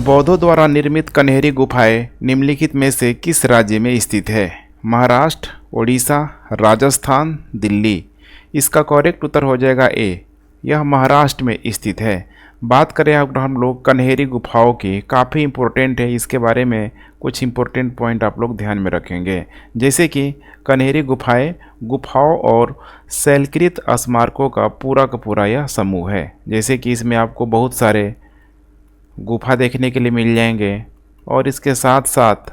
बौद्धों द्वारा निर्मित कन्हेरी गुफाएं निम्नलिखित में से किस राज्य में स्थित है? महाराष्ट्र, ओडिशा, राजस्थान, दिल्ली। इसका करेक्ट उत्तर हो जाएगा ए, यह महाराष्ट्र में स्थित है। बात करें अब हम लोग कन्हेरी गुफाओं की, काफ़ी इम्पोर्टेंट है, इसके बारे में कुछ इम्पोर्टेंट पॉइंट आप लोग ध्यान में रखेंगे। जैसे कि कन्हेरी गुफाएं गुफाओं और शैलकृत स्मारकों का पूरा यह समूह है। जैसे कि इसमें आपको बहुत सारे गुफा देखने के लिए मिल जाएंगे और इसके साथ साथ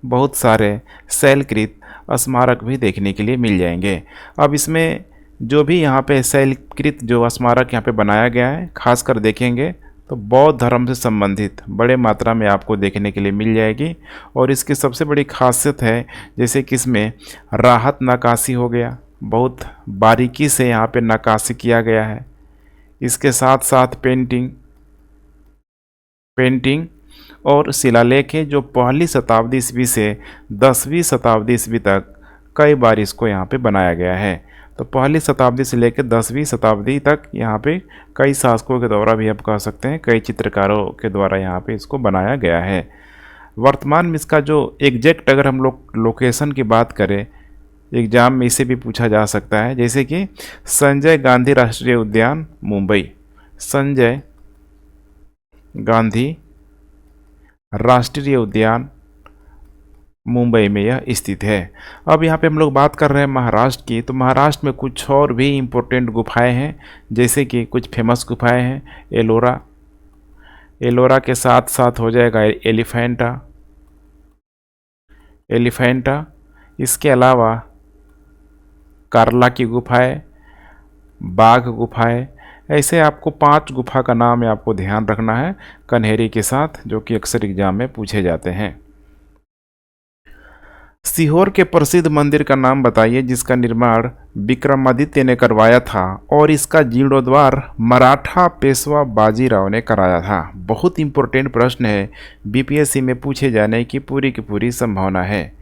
बहुत सारे शैलकृत स्मारक भी देखने के लिए मिल जाएंगे। अब इसमें जो भी यहाँ पे शैलकृत जो स्मारक यहाँ पे बनाया गया है, खासकर देखेंगे तो बौद्ध धर्म से संबंधित बड़े मात्रा में आपको देखने के लिए मिल जाएगी। और इसकी सबसे बड़ी खासियत है जैसे कि इसमें राहत नक्काशी हो गया, बहुत बारीकी से यहाँ पे नक्काशी किया गया है। इसके साथ साथ पेंटिंग और शिलालेख है जो पहली शताब्दी ईस्वी से 10वीं शताब्दी ईस्वी तक कई बार इसको यहाँ पे बनाया गया है। तो पहली शताब्दी से लेकर 10वीं शताब्दी तक यहाँ पे कई शासकों के द्वारा भी आप कह सकते हैं, कई चित्रकारों के द्वारा यहाँ पे इसको बनाया गया है। वर्तमान में इसका जो एग्जैक्ट अगर हम लोग लोकेशन की बात करें, एग्जाम में इसे भी पूछा जा सकता है, जैसे कि संजय गांधी राष्ट्रीय उद्यान मुंबई, संजय गांधी राष्ट्रीय उद्यान मुंबई में यह स्थित है। अब यहाँ पे हम लोग बात कर रहे हैं महाराष्ट्र की, तो महाराष्ट्र में कुछ और भी इम्पोर्टेंट गुफाएं हैं। जैसे कि कुछ फेमस गुफाएं हैं, एलोरा के साथ साथ हो जाएगा एलिफेंटा। इसके अलावा कार्ला की गुफाएं, बाघ गुफाएं, ऐसे आपको 5 गुफा का नाम है आपको ध्यान रखना है कन्हेरी के साथ, जो कि अक्सर एग्जाम में पूछे जाते हैं। सीहोर के प्रसिद्ध मंदिर का नाम बताइए जिसका निर्माण विक्रमादित्य ने करवाया था और इसका जीर्णोद्धार मराठा पेशवा बाजीराव ने कराया था। बहुत इंपॉर्टेंट प्रश्न है, बीपीएससी में पूछे जाने की पूरी संभावना है।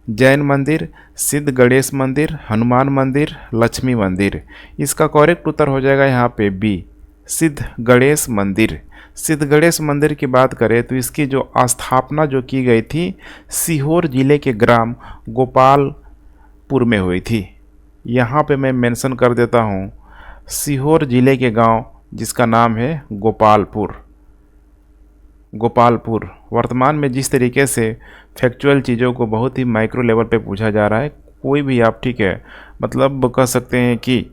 जैन मंदिर, सिद्ध गणेश मंदिर, हनुमान मंदिर, लक्ष्मी मंदिर। इसका करेक्ट उत्तर हो जाएगा यहाँ पे बी, सिद्ध गणेश मंदिर। सिद्ध गणेश मंदिर की बात करें तो इसकी जो स्थापना जो की गई थी सीहोर जिले के ग्राम गोपालपुर में हुई थी। यहाँ पे मैं मेंशन कर देता हूँ, सीहोर जिले के गांव जिसका नाम है गोपालपुर। वर्तमान में जिस तरीके से फैक्चुअल चीज़ों को बहुत ही माइक्रो लेवल पे पूछा जा रहा है, कोई भी आप ठीक है मतलब कह सकते हैं कि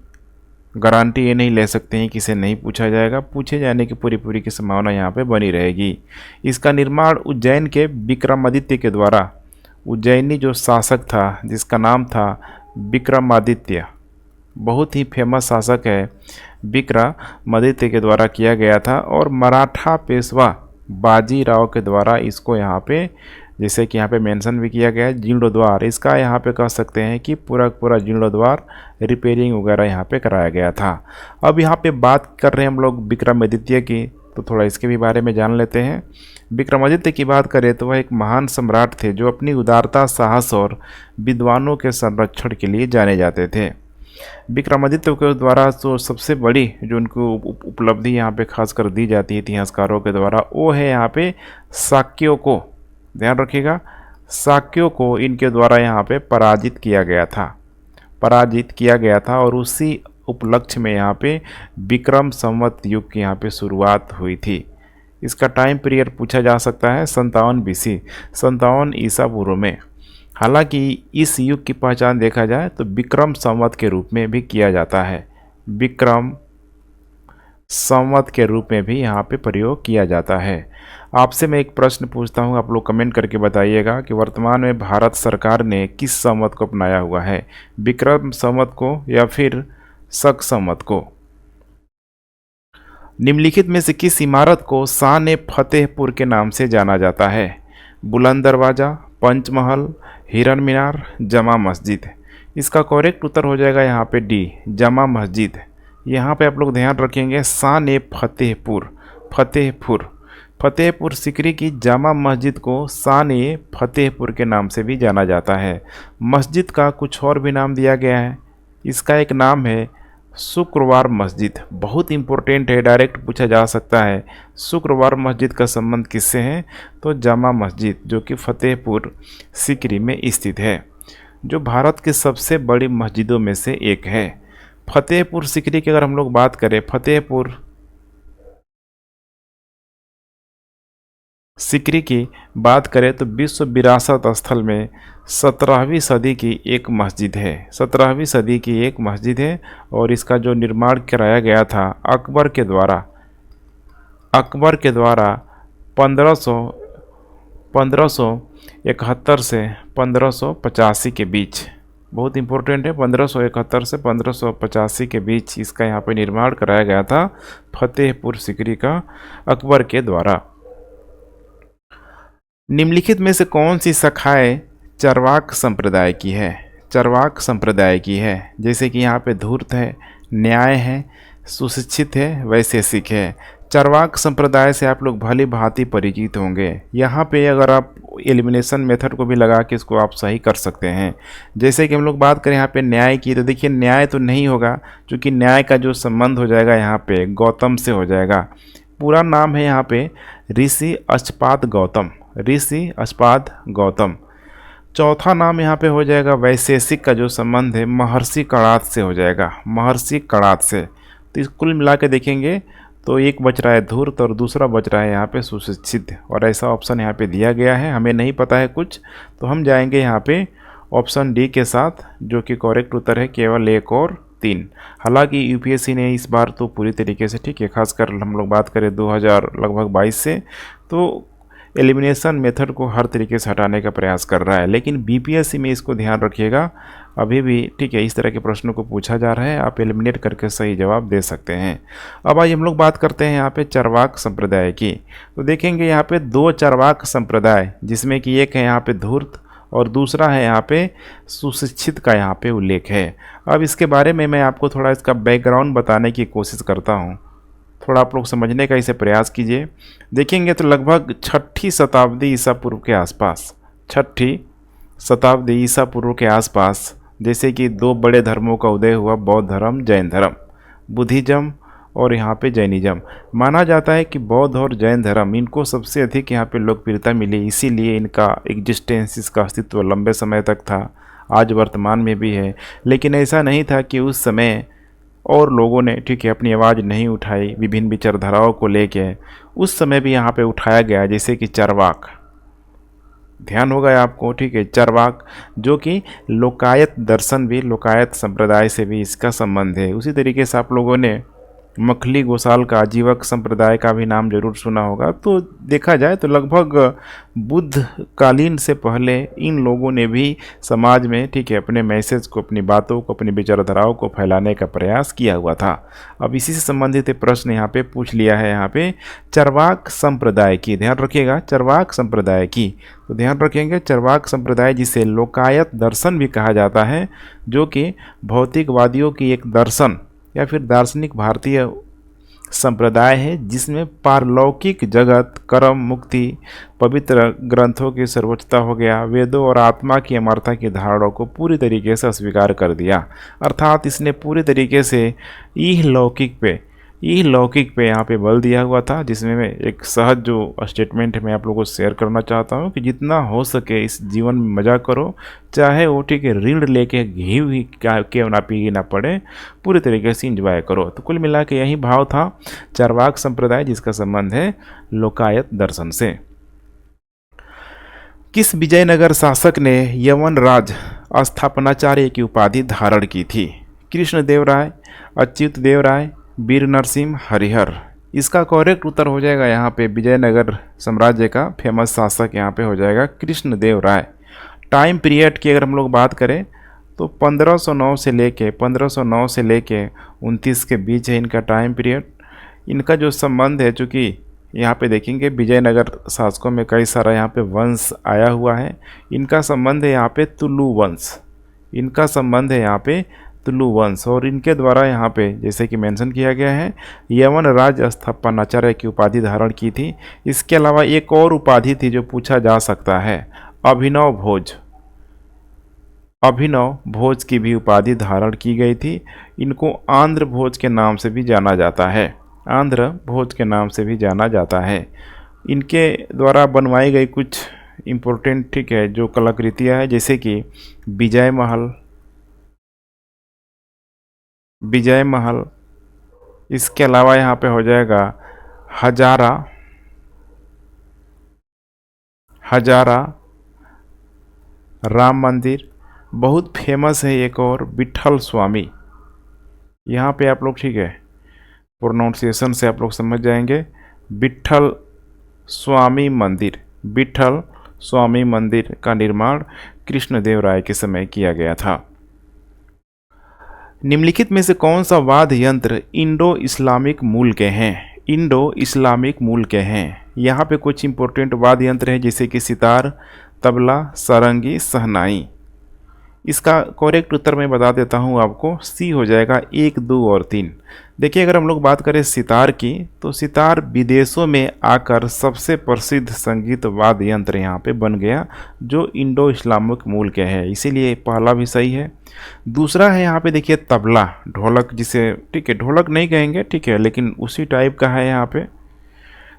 गारंटी ये नहीं ले सकते हैं कि इसे नहीं पूछा जाएगा, पूछे जाने की पूरी की संभावना यहाँ पे बनी रहेगी। इसका निर्माण उज्जैन के विक्रमादित्य के द्वारा, उज्जैनी जो शासक था जिसका नाम था विक्रमादित्य, बहुत ही फेमस शासक है, विक्रमादित्य के द्वारा किया गया था। और मराठा पेशवा बाजीराव के द्वारा इसको यहाँ पे, जैसे कि यहाँ पे मेंशन भी किया गया है, जीर्णोद्धार, इसका यहाँ पे कह सकते हैं कि पूरा जीर्णोद्धार, रिपेयरिंग वगैरह यहाँ पे कराया गया था। अब यहाँ पे बात कर रहे हैं हम लोग विक्रमादित्य की, तो थोड़ा इसके भी बारे में जान लेते हैं। विक्रमादित्य की बात करें तो वह एक महान सम्राट थे जो अपनी उदारता, साहस और विद्वानों के संरक्षण के लिए जाने जाते थे। विक्रमादित्य के द्वारा तो सबसे बड़ी जो उनको उपलब्धि यहाँ पे खासकर दी जाती है इतिहासकारों के द्वारा, वो है यहाँ पे शाक्यों को, ध्यान रखिएगा, शाक्यों को इनके द्वारा यहाँ पे पराजित किया गया था और उसी उपलक्ष्य में यहाँ पे विक्रम संवत युग की यहाँ पे शुरुआत हुई थी। इसका टाइम पीरियड पूछा जा सकता है 57 BC, 57 ईसा पूर्व में। हालांकि इस युग की पहचान देखा जाए तो विक्रम संवत के रूप में भी किया जाता है, विक्रम संवत के रूप में भी यहाँ पे प्रयोग किया जाता है। आपसे मैं एक प्रश्न पूछता हूँ, आप लोग कमेंट करके बताइएगा कि वर्तमान में भारत सरकार ने किस संवत को अपनाया हुआ है, विक्रम संवत को या फिर शक संवत को। निम्नलिखित में से किस इमारत को शान फतेहपुर के नाम से जाना जाता है? बुलंद दरवाज़ा, पंचमहल, हिरन मीनार, जमा मस्जिद। इसका करेक्ट उत्तर हो जाएगा यहाँ पे डी, जमा मस्जिद। यहाँ पे आप लोग ध्यान रखेंगे, शान फतेहपुर सिकरी की जामा मस्जिद को शान फतेहपुर के नाम से भी जाना जाता है। मस्जिद का कुछ और भी नाम दिया गया है, इसका एक नाम है शुक्रवार मस्जिद बहुत इंपॉर्टेंट है, डायरेक्ट पूछा जा सकता है। शुक्रवार मस्जिद का संबंध किससे है? तो जामा मस्जिद, जो कि फतेहपुर सीकरी में स्थित है, जो भारत की सबसे बड़ी मस्जिदों में से एक है। फतेहपुर सीकरी की अगर हम लोग बात करें, फतेहपुर सीकरी की बात करें तो विश्व विरासत स्थल में 17वीं सदी की एक मस्जिद है। 17वीं सदी की एक मस्जिद है और इसका जो निर्माण कराया गया था अकबर के द्वारा 1571 से 1585 के बीच, बहुत इंपॉर्टेंट है, 1571 से 1585 के बीच इसका यहाँ पे निर्माण कराया गया था फतेहपुर सीकरी का अकबर के द्वारा। निम्नलिखित में से कौन सी शाखाएं चरवाक संप्रदाय की है? चरवाक संप्रदाय की है, जैसे कि यहाँ पे धूर्त है, न्याय है, सुशिक्षित है, वैशेषिक है। चरवाक संप्रदाय से आप लोग भली भांति परिचित होंगे। यहाँ पे अगर आप एलिमिनेशन मेथड को भी लगा के इसको आप सही कर सकते हैं। जैसे कि हम लोग बात करें यहाँ पे न्याय की, तो देखिए न्याय तो नहीं होगा, क्योंकि न्याय का जो संबंध हो जाएगा यहाँ पे गौतम से हो जाएगा। पूरा नाम है यहाँ पे ऋषि अश्वपाद गौतम, ऋषि अश्वपाद गौतम। चौथा नाम यहाँ पे हो जाएगा वैशेषिक का जो संबंध है महर्षि कणाद से हो जाएगा, महर्षि कणाद से। तो इस कुल मिला के देखेंगे तो एक बच रहा है धूर्त और दूसरा बच रहा है यहाँ पे सुशिक्षित, और ऐसा ऑप्शन यहाँ पे दिया गया है। हमें नहीं पता है कुछ, तो हम जाएंगे यहाँ पे ऑप्शन डी के साथ, जो कि करेक्ट उत्तर है केवल 1 और 3। हालांकि यूपीएससी ने इस बार तो पूरी तरीके से, ठीक है, खासकर हम लोग बात करें 2022 से, तो एलिमिनेशन मेथड को हर तरीके से हटाने का प्रयास कर रहा है। लेकिन बीपीएससी में इसको ध्यान रखिएगा, अभी भी, ठीक है, इस तरह के प्रश्नों को पूछा जा रहा है, आप एलिमिनेट करके सही जवाब दे सकते हैं। अब आइए हम लोग बात करते हैं यहाँ पे चरवाक संप्रदाय की। तो देखेंगे यहाँ पे 2 चरवाक संप्रदाय, जिसमें कि एक है यहाँ पे धूर्त और दूसरा है यहाँ पे सुशिक्षित का यहाँ पे उल्लेख है। अब इसके बारे में मैं आपको थोड़ा इसका बैकग्राउंड बताने की कोशिश करता हूँ, थोड़ा आप लोग समझने का इसे प्रयास कीजिए। देखेंगे तो लगभग 6ठी शताब्दी ईसा पूर्व के आसपास, 6ठी शताब्दी ईसा पूर्व के आसपास, जैसे कि 2 बड़े धर्मों का उदय हुआ, बौद्ध धर्म, जैन धर्म, बुद्धिज्म और यहाँ पे जैनिज्म। माना जाता है कि बौद्ध और जैन धर्म, इनको सबसे अधिक यहाँ पे लोकप्रियता मिली, इसीलिए इनका एग्जिस्टेंस, इसका अस्तित्व लंबे समय तक था, आज वर्तमान में भी है। लेकिन ऐसा नहीं था कि उस समय और लोगों ने, ठीक है, अपनी आवाज़ नहीं उठाई विभिन्न विचारधाराओं को लेके। उस समय भी यहाँ पे उठाया गया, जैसे कि चरवाक, ध्यान होगा आपको, ठीक है, चरवाक, जो कि लोकायत दर्शन भी, लोकायत संप्रदाय से भी इसका संबंध है। उसी तरीके से आप लोगों ने मखली गोसाल का आजीवक संप्रदाय का भी नाम जरूर सुना होगा। तो देखा जाए तो लगभग बुद्ध कालीन से पहले इन लोगों ने भी समाज में, ठीक है, अपने मैसेज को, अपनी बातों को, अपनी विचारधाराओं को फैलाने का प्रयास किया हुआ था। अब इसी से संबंधित प्रश्न यहाँ पे पूछ लिया है, यहाँ पे चरवाक संप्रदाय की, ध्यान रखिएगा, चरवाक संप्रदाय की। तो ध्यान रखेंगे चरवाक संप्रदाय, जिसे लोकायत दर्शन भी कहा जाता है, जो कि भौतिकवादियों की एक दर्शन या फिर दार्शनिक भारतीय संप्रदाय है, जिसमें पारलौकिक जगत, कर्म, मुक्ति, पवित्र ग्रंथों की सर्वोच्चता हो गया, वेदों और आत्मा की अमरता की धारणाओं को पूरी तरीके से अस्वीकार कर दिया। अर्थात इसने पूरी तरीके से इहलौकिक पे यहाँ पे बल दिया हुआ था, जिसमें मैं एक सहज जो स्टेटमेंट है मैं आप लोगों को शेयर करना चाहता हूँ कि जितना हो सके इस जीवन में मजा करो, चाहे वो, ठीक है, ऋण लेके घी ही क्यों ना पी ना पड़े, पूरी तरीके से इंजॉय करो। तो कुल मिला के यही भाव था चरवाक संप्रदाय, जिसका संबंध है लोकायत दर्शन से। किस विजयनगर शासक ने यवन राज स्थापनाचार्य की उपाधि धारण की थी? कृष्णदेवराय, अच्युत देव राय, वीर नरसिंह, हरिहर। इसका करेक्ट उत्तर हो जाएगा यहाँ पे विजयनगर साम्राज्य का फेमस शासक यहाँ पे हो जाएगा कृष्णदेव राय। टाइम पीरियड की अगर हम लोग बात करें तो 1509 से लेके 29 के बीच है इनका टाइम पीरियड। इनका जो संबंध है, चूँकि यहाँ पे देखेंगे विजयनगर शासकों में कई सारा यहाँ पे वंश आया हुआ है, इनका संबंध है यहाँ पे तुलु वंश, इनका संबंध है यहाँ पे तुलु वंश, और इनके द्वारा यहाँ पे जैसे कि मेंशन किया गया है यवन राज स्थापनाचार्य की उपाधि धारण की थी। इसके अलावा एक और उपाधि थी जो पूछा जा सकता है, अभिनव भोज। अभिनव भोज की भी उपाधि धारण की गई थी। इनको आंध्र भोज के नाम से भी जाना जाता है, आंध्र भोज के नाम से भी जाना जाता है। इनके द्वारा बनवाई गई कुछ इम्पोर्टेंट, ठीक है, जो कलाकृतियाँ हैं, जैसे कि विजय महल, विजय महल, इसके अलावा यहाँ पे हो जाएगा हजारा, हजारा राम मंदिर, बहुत फेमस है एक और विठल स्वामी। यहाँ पे आप लोग, ठीक है, प्रोनाउंसिएशन से आप लोग समझ जाएंगे। विठल स्वामी मंदिर, विठल स्वामी मंदिर का निर्माण कृष्णदेव राय के समय किया गया था। निम्नलिखित में से कौन सा वाद्य यंत्र इंडो इस्लामिक मूल के हैं? इंडो इस्लामिक मूल के हैं। यहाँ पे कुछ इंपॉर्टेंट वाद्य यंत्र हैं, जैसे कि सितार, तबला, सारंगी, शहनाई। इसका करेक्ट उत्तर मैं बता देता हूँ आपको, सी हो जाएगा 1, 2 और 3। देखिए, अगर हम लोग बात करें सितार की, तो सितार विदेशों में आकर सबसे प्रसिद्ध संगीत वाद्य यंत्र यहाँ पे बन गया, जो इंडो इस्लामिक मूल के है, इसीलिए पहला भी सही है। दूसरा है यहाँ पे देखिए तबला, ढोलक जिसे, ठीक है, ढोलक नहीं कहेंगे, ठीक है, लेकिन उसी टाइप का है यहाँ पे।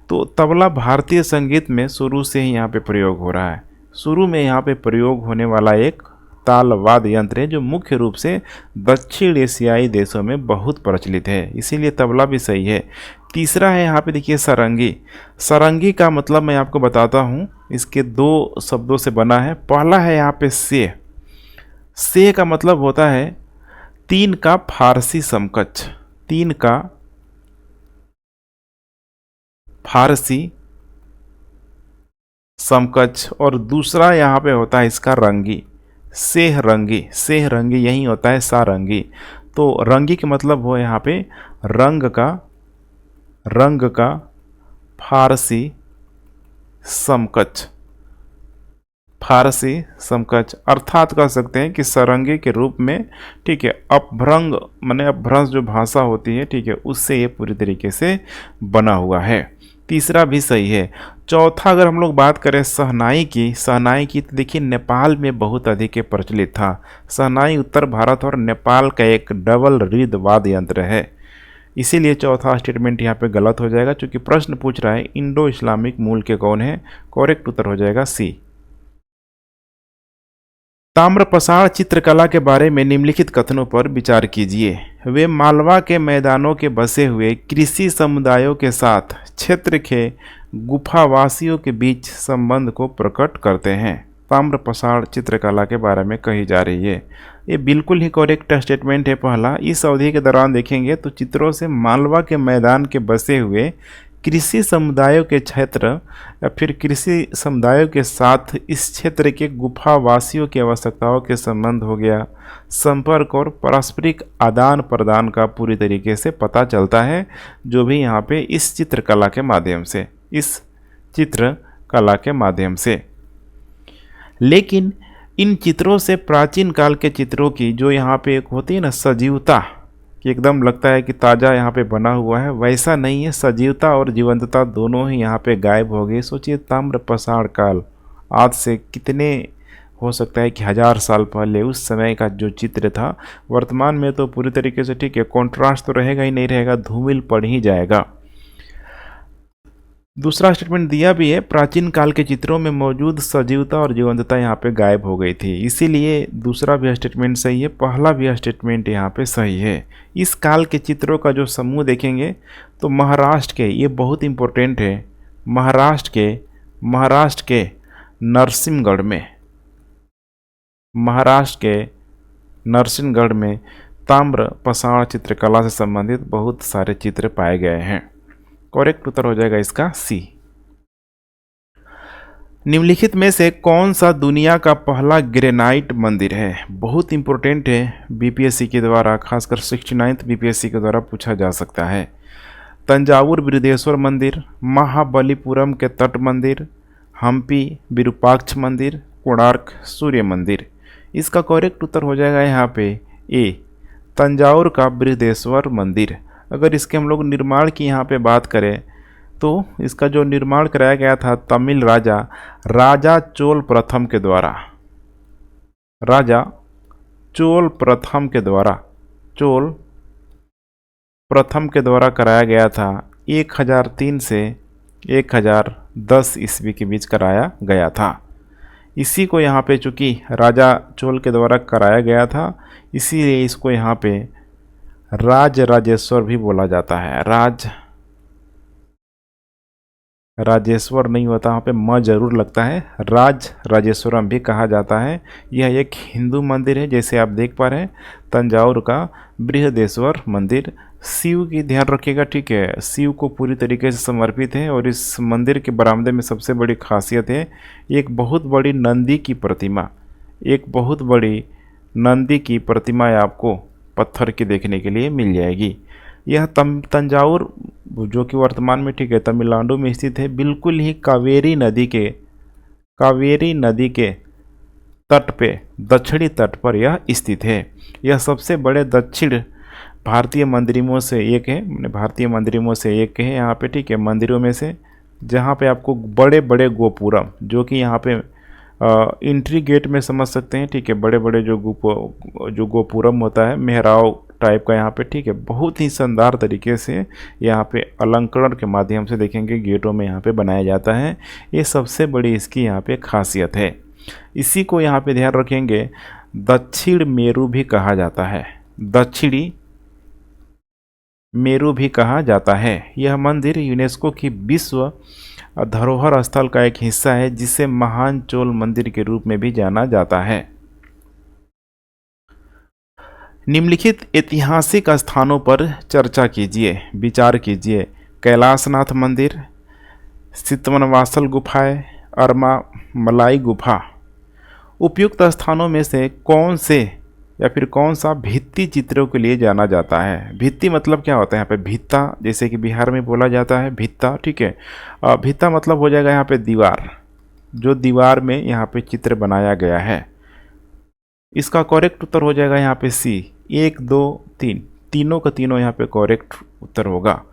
तो तबला भारतीय संगीत में शुरू से ही यहाँ पे प्रयोग हो रहा है। शुरू में यहाँ पे प्रयोग होने वाला एक ताल वाद्य यंत्र है, जो मुख्य रूप से दक्षिण एशियाई देशों में बहुत प्रचलित है, इसीलिए तबला भी सही है। तीसरा है यहाँ पे देखिए सारंगी। सारंगी का मतलब मैं आपको बताता हूँ, इसके 2 शब्दों से बना है। पहला है यहाँ पे से, से का मतलब होता है 3 का फारसी समकक्ष, 3 का फारसी समकक्ष। और दूसरा यहाँ पे होता है इसका रंगी, सेह रंगी, सेह रंगी यही होता है सारंगी। तो रंगी के मतलब हो यहाँ पे रंग का, रंग का फारसी समकक्ष, फारसी समकक्ष, अर्थात कह सकते हैं कि सारंगी के रूप में, ठीक है, अपभ्रंग माने अपभ्रंश जो भाषा होती है, ठीक है, उससे ये पूरी तरीके से बना हुआ है। तीसरा भी सही है। चौथा अगर हम लोग बात करें शहनाई की, शहनाई की तो देखिए नेपाल में बहुत अधिक प्रचलित था। शहनाई उत्तर भारत और नेपाल का एक डबल रिद वाद्य यंत्र है, इसीलिए चौथा स्टेटमेंट यहाँ पे गलत हो जाएगा, क्योंकि प्रश्न पूछ रहा है इंडो इस्लामिक मूल के कौन है। करेक्ट उत्तर हो जाएगा सी। ताम्रपसार चित्रकला के बारे में निम्नलिखित कथनों पर विचार कीजिए। वे मालवा के मैदानों के बसे हुए कृषि समुदायों के साथ क्षेत्र के गुफावासियों के बीच संबंध को प्रकट करते हैं। ताम्रपसार चित्रकला के बारे में कही जा रही है, ये बिल्कुल ही करेक्ट स्टेटमेंट है पहला। इस अवधि के दौरान देखेंगे तो चित्रों से मालवा के मैदान के बसे हुए कृषि समुदायों के क्षेत्र या फिर कृषि समुदायों के साथ इस क्षेत्र के गुफावासियों की आवश्यकताओं के संबंध हो गया, संपर्क और पारस्परिक आदान प्रदान का पूरी तरीके से पता चलता है, जो भी यहाँ पे इस चित्रकला के माध्यम से, इस चित्रकला के माध्यम से। लेकिन इन चित्रों से प्राचीन काल के चित्रों की जो यहाँ पे एक होती है ना सजीवता, कि एकदम लगता है कि ताज़ा यहाँ पे बना हुआ है, वैसा नहीं है। सजीवता और जीवंतता दोनों ही यहाँ पे गायब हो गई। सोचिए ताम्रपसार काल, आज से कितने हो सकता है कि 1000 साल पहले उस समय का जो चित्र था, वर्तमान में तो पूरी तरीके से, ठीक है, कॉन्ट्रास्ट तो रहेगा ही नहीं रहेगा, धूमिल पड़ ही जाएगा। दूसरा स्टेटमेंट दिया भी है, प्राचीन काल के चित्रों में मौजूद सजीवता और जीवंतता यहाँ पे गायब हो गई थी, इसीलिए दूसरा भी स्टेटमेंट सही है, पहला भी स्टेटमेंट यहाँ पे सही है। इस काल के चित्रों का जो समूह देखेंगे तो महाराष्ट्र के, ये बहुत इंपॉर्टेंट है, महाराष्ट्र के नरसिंहगढ़ में, महाराष्ट्र के नरसिंहगढ़ में ताम्रपसार चित्रकला से संबंधित बहुत सारे चित्र पाए गए हैं। करेक्ट उत्तर हो जाएगा इसका सी। निम्नलिखित में से कौन सा दुनिया का पहला ग्रेनाइट मंदिर है? बहुत इंपॉर्टेंट है, बीपीएससी के द्वारा, खासकर 69th बीपीएससी के द्वारा पूछा जा सकता है। तंजावुर बृहदेश्वर मंदिर, महाबलीपुरम के तट मंदिर, हम्पी विरूपाक्ष मंदिर, कोणार्क सूर्य मंदिर। इसका करेक्ट उत्तर हो जाएगा यहाँ पे ए, तंजावुर का बृहदेश्वर मंदिर। अगर इसके हम लोग निर्माण की यहाँ पे बात करें तो इसका जो निर्माण कराया गया था तमिल राजा चोल प्रथम के द्वारा, राजा चोल प्रथम के द्वारा कराया गया था 1003 से 1010 ईस्वी के बीच कराया गया था। इसी को यहाँ पे चूँकि राजा चोल के द्वारा कराया गया था, इसीलिए इसको यहाँ पे राजेश्वर भी बोला जाता है। राजेश्वर नहीं होता, यहाँ पे म जरूर लगता है, राजेश्वरम भी कहा जाता है। यह एक हिंदू मंदिर है, जैसे आप देख पा रहे हैं तंजावुर का बृहदेश्वर मंदिर। शिव की ध्यान रखिएगा, ठीक है, शिव को पूरी तरीके से समर्पित है। और इस मंदिर के बरामदे में सबसे बड़ी खासियत है एक बहुत बड़ी नंदी की प्रतिमा आपको पत्थर की देखने के लिए मिल जाएगी। यह तंजावुर जो कि वर्तमान में, ठीक है, तमिलनाडु में स्थित है। बिल्कुल ही कावेरी नदी के तट पे, दक्षिणी तट पर यह स्थित है। यह सबसे बड़े दक्षिण भारतीय मंदिरों से एक है यहाँ पे, ठीक है, मंदिरों में से, जहाँ पे आपको बड़े बड़े गोपुरम, जो कि यहाँ पे एंट्री गेट में समझ सकते हैं, ठीक है, बड़े बड़े जो गोपुरम होता है मेहराव टाइप का यहाँ पे, ठीक है, बहुत ही शानदार तरीके से यहाँ पे अलंकरण के माध्यम से देखेंगे गेटों में यहाँ पे बनाया जाता है। ये सबसे बड़ी इसकी यहाँ पे खासियत है। इसी को यहाँ पे ध्यान रखेंगे दक्षिण मेरू भी कहा जाता है, दक्षिणी मेरू भी कहा जाता है। यह मंदिर यूनेस्को की विश्व धरोहर स्थल का एक हिस्सा है, जिसे महान चोल मंदिर के रूप में भी जाना जाता है। निम्नलिखित ऐतिहासिक स्थानों पर चर्चा कीजिए, विचार कीजिए। कैलाशनाथ मंदिर, चितवनवासल गुफाएं, अरमा मलाई गुफा। उपयुक्त स्थानों में से कौन सा भित्ति चित्रों के लिए जाना जाता है? भित्ति मतलब क्या होता है यहाँ पे? भित्ता, जैसे कि बिहार में बोला जाता है भित्ता, ठीक है। भित्ता मतलब हो जाएगा यहाँ पे दीवार, जो दीवार में यहाँ पे चित्र बनाया गया है। इसका करेक्ट उत्तर हो जाएगा यहाँ पे सी। 1 2 3 तीनों का तीनों यहाँ पे करेक्ट उत्तर होगा।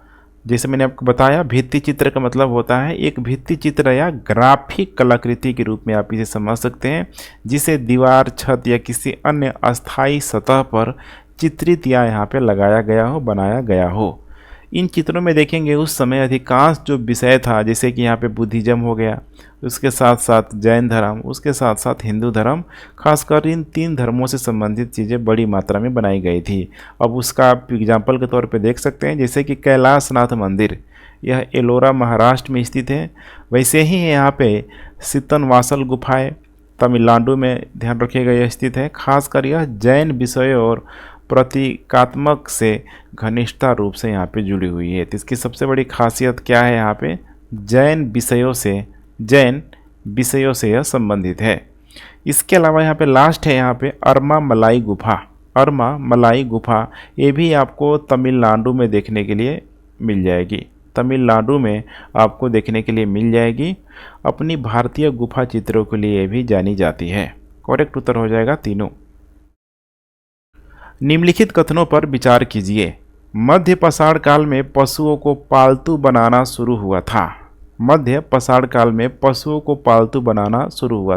जैसे मैंने आपको बताया, भित्ति चित्र का मतलब होता है एक भित्ति चित्र या ग्राफिक कलाकृति के रूप में आप इसे समझ सकते हैं, जिसे दीवार, छत या किसी अन्य अस्थायी सतह पर चित्रित या यहाँ पे लगाया गया हो, बनाया गया हो। इन चित्रों में देखेंगे उस समय अधिकांश जो विषय था, जैसे कि यहाँ पे बुद्धिज्म हो गया, उसके साथ साथ जैन धर्म, उसके साथ साथ हिंदू धर्म, खासकर इन 3 धर्मों से संबंधित चीज़ें बड़ी मात्रा में बनाई गई थी। अब उसका आप एग्जाम्पल के तौर पे देख सकते हैं, जैसे कि कैलाशनाथ मंदिर, यह एलोरा महाराष्ट्र में स्थित है। वैसे ही यहाँ पे चितवनवासल गुफाएँ तमिलनाडु में, ध्यान रखिएगा, यह स्थित है। खासकर यह जैन विषयों और प्रतीकात्मक से घनिष्ठता रूप से यहाँ पे जुड़ी हुई है। तो इसकी सबसे बड़ी खासियत क्या है? यहाँ पे जैन विषयों से यह संबंधित है। इसके अलावा यहाँ पे लास्ट है यहाँ पे अरमा मलाई गुफा, ये भी आपको तमिलनाडु में देखने के लिए मिल जाएगी। अपनी भारतीय गुफा चित्रों के लिए भी जानी जाती है। करेक्ट उत्तर हो जाएगा तीनों। निम्नलिखित कथनों पर विचार कीजिए। मध्य पाषाण काल में पशुओं को पालतू बनाना शुरू हुआ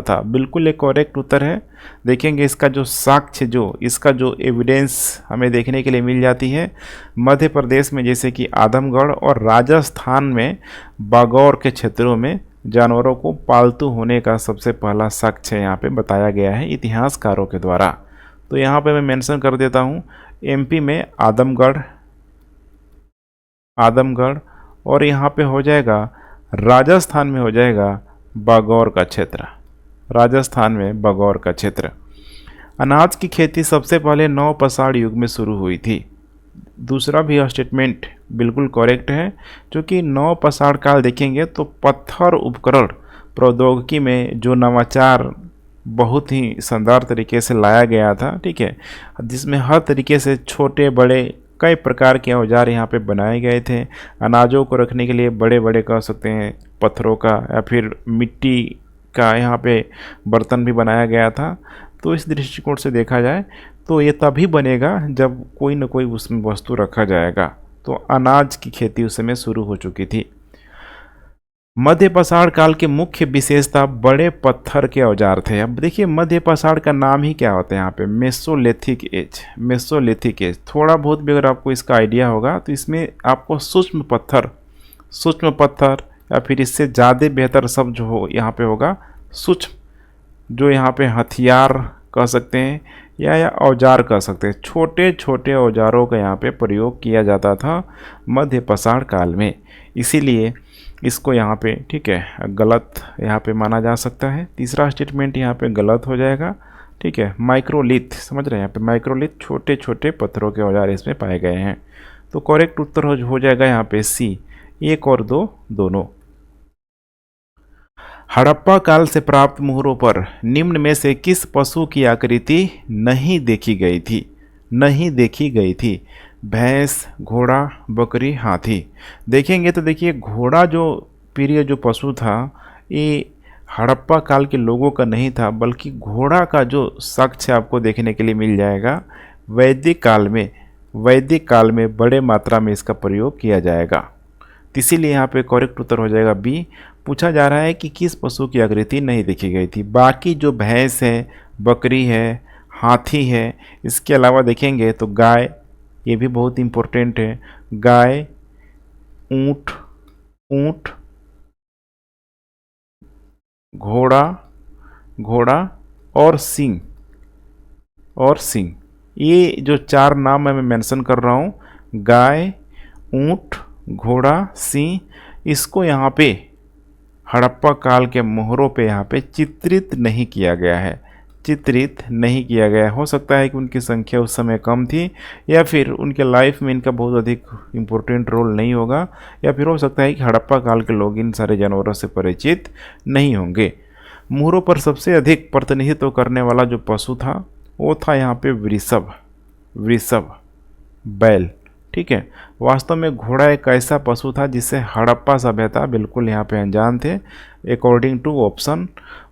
था। बिल्कुल एक करेक्ट उत्तर है। देखेंगे इसका जो साक्ष्य, इसका जो एविडेंस हमें देखने के लिए मिल जाती है, मध्य प्रदेश में जैसे कि आदमगढ़ और राजस्थान में बागौर के क्षेत्रों में जानवरों को पालतू होने का सबसे पहला साक्ष्य यहाँ पे बताया गया है इतिहासकारों के द्वारा। तो यहाँ पे मैं मेंशन कर देता हूँ, एमपी में आदमगढ़ और यहाँ पे हो जाएगा राजस्थान में हो जाएगा बागौर का क्षेत्र। अनाज की खेती सबसे पहले नवपाषाण युग में शुरू हुई थी। दूसरा भी स्टेटमेंट बिल्कुल करेक्ट है, क्योंकि नवपाषाण काल देखेंगे तो पत्थर उपकरण प्रौद्योगिकी में जो नवाचार बहुत ही शानदार तरीके से लाया गया था, ठीक है, जिसमें हर तरीके से छोटे बड़े कई प्रकार के औजार यहाँ पे बनाए गए थे। अनाजों को रखने के लिए बड़े बड़े कह सकते हैं पत्थरों का या फिर मिट्टी का यहाँ पे बर्तन भी बनाया गया था। तो इस दृष्टिकोण से देखा जाए तो ये तभी बनेगा जब कोई न कोई उसमें वस्तु रखा जाएगा। तो अनाज की खेती उस समय शुरू हो चुकी थी। मध्य पाषाण काल के मुख्य विशेषता बड़े पत्थर के औजार थे। अब देखिए मध्य पाषाण का नाम ही क्या होता है यहाँ पे, मेसोलिथिक एज। मेसोलिथिक एज थोड़ा बहुत भी अगर आपको इसका आइडिया होगा तो इसमें आपको सूक्ष्म पत्थर या फिर इससे ज़्यादा बेहतर शब्द जो हो यहाँ पे होगा सूक्ष्म, जो यहाँ पे हथियार कह सकते हैं या औजार कह सकते हैं। छोटे छोटे औजारों का यहाँ पे प्रयोग किया जाता था मध्य पाषाण काल में, इसीलिए इसको यहाँ पे ठीक है गलत यहाँ पे माना जा सकता है। तीसरा स्टेटमेंट यहाँ पे गलत हो जाएगा। ठीक है, माइक्रोलिथ समझ रहे हैं, यहाँ पे माइक्रोलिथ छोटे छोटे पत्थरों के औजार इसमें पाए गए हैं। तो करेक्ट उत्तर हो जाएगा यहाँ पे सी, 1 और 2 दोनों। हड़प्पा काल से प्राप्त मोहरों पर निम्न में से किस पशु की आकृति नहीं देखी गई थी? भैंस, घोड़ा, बकरी, हाथी। देखेंगे तो देखिए घोड़ा जो प्रिय जो पशु था ये हड़प्पा काल के लोगों का नहीं था, बल्कि घोड़ा का जो साक्ष्य आपको देखने के लिए मिल जाएगा वैदिक काल में बड़े मात्रा में इसका प्रयोग किया जाएगा। तो इसीलिए यहाँ पे करेक्ट उत्तर हो जाएगा बी। पूछा जा रहा है कि किस पशु की आकृति नहीं देखी गई थी। बाकी जो भैंस है, बकरी है, हाथी है, इसके अलावा देखेंगे तो गाय, ये भी बहुत इम्पोर्टेंट है। गाय, ऊंट, घोड़ा और सिंह ये जो 4 नाम मैं मेंशन कर रहा हूँ, गाय, ऊंट, घोड़ा, सिंह, इसको यहाँ पे हड़प्पा काल के मोहरों पे यहाँ पे चित्रित नहीं किया गया है। हो सकता है कि उनकी संख्या उस समय कम थी, या फिर उनके लाइफ में इनका बहुत अधिक इम्पोर्टेंट रोल नहीं होगा, या फिर हो सकता है कि हड़प्पा काल के लोग इन सारे जानवरों से परिचित नहीं होंगे। मोहरों पर सबसे अधिक प्रतिनिधित्व करने वाला जो पशु था वो था यहाँ पे वृषभ, बैल। ठीक है, वास्तव में घोड़ा एक ऐसा पशु था जिससे हड़प्पा सभ्यता बिल्कुल यहाँ पे अनजान थे। अकॉर्डिंग टू ऑप्शन,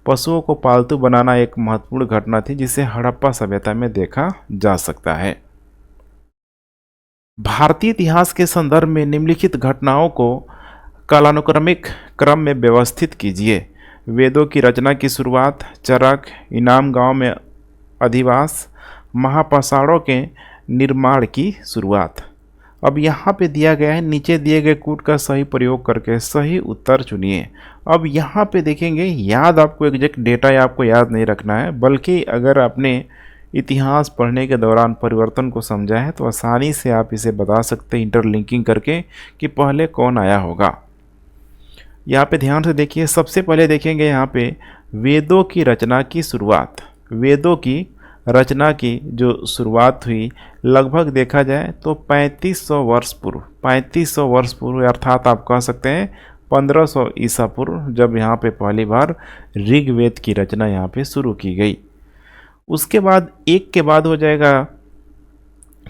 पशुओं को पालतू बनाना एक महत्वपूर्ण घटना थी जिसे हड़प्पा सभ्यता में देखा जा सकता है। भारतीय इतिहास के संदर्भ में निम्नलिखित घटनाओं को कालानुक्रमिक क्रम में व्यवस्थित कीजिए। वेदों की रचना की शुरुआत, चरक, इनाम गांव में अधिवास, महापाषाणों के निर्माण की शुरुआत। अब यहाँ पे दिया गया है, नीचे दिए गए कूट का सही प्रयोग करके सही उत्तर चुनिए। अब यहाँ पे देखेंगे, याद आपको एग्जैक्ट डेटा या आपको याद नहीं रखना है, बल्कि अगर आपने इतिहास पढ़ने के दौरान परिवर्तन को समझा है तो आसानी से आप इसे बता सकते हैं इंटरलिंकिंग करके कि पहले कौन आया होगा। यहाँ पे ध्यान से देखिए, सबसे पहले देखेंगे यहाँ पे वेदों की रचना की शुरुआत। वेदों की रचना की जो शुरुआत हुई लगभग देखा जाए तो 3500 वर्ष पूर्व, अर्थात आप कह सकते हैं 1500 ईसा पूर्व, जब यहाँ पे पहली बार ऋग्वेद की रचना यहाँ पे शुरू की गई। उसके बाद एक के बाद हो जाएगा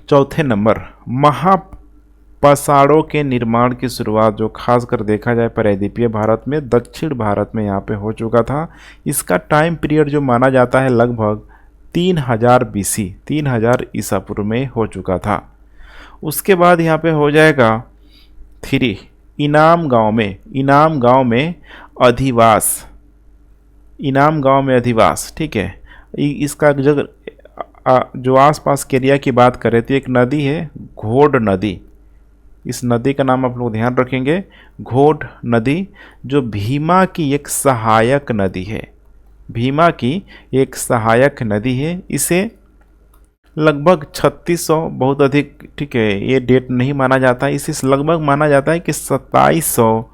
चौथे नंबर महापाषाणों के निर्माण की शुरुआत, जो खासकर देखा जाए प्रायद्वीपीय भारत में, दक्षिण भारत में यहाँ पे हो चुका था। इसका टाइम पीरियड जो माना जाता है लगभग 3000 BC, 3000 ईसा पूर्व में हो चुका था। उसके बाद यहाँ पे हो जाएगा 3 इनाम गांव में अधिवास। ठीक है, इसका जो आसपास के एरिया की बात करें तो एक नदी है घोड़ नदी। इस नदी का नाम आप लोग ध्यान रखेंगे, घोड़ नदी, जो भीमा की एक सहायक नदी है। इसे लगभग 3600, बहुत अधिक ठीक है ये डेट नहीं माना जाता, इसे लगभग माना जाता है कि 2700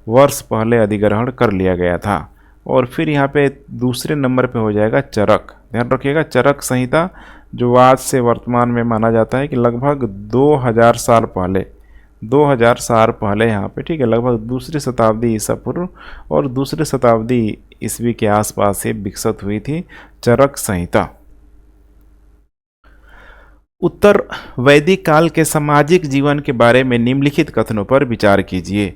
वर्ष पहले अधिग्रहण कर लिया गया था। और फिर यहाँ पे दूसरे नंबर पे हो जाएगा चरक। ध्यान रखिएगा, चरक संहिता जो आज से वर्तमान में माना जाता है कि लगभग 2000 साल पहले यहाँ पे ठीक है, लगभग दूसरी शताब्दी ईसा पूर्व और दूसरी शताब्दी ईस्वी के आसपास से विकसित हुई थी चरक संहिता। उत्तर वैदिक काल के सामाजिक जीवन के बारे में निम्नलिखित कथनों पर विचार कीजिए।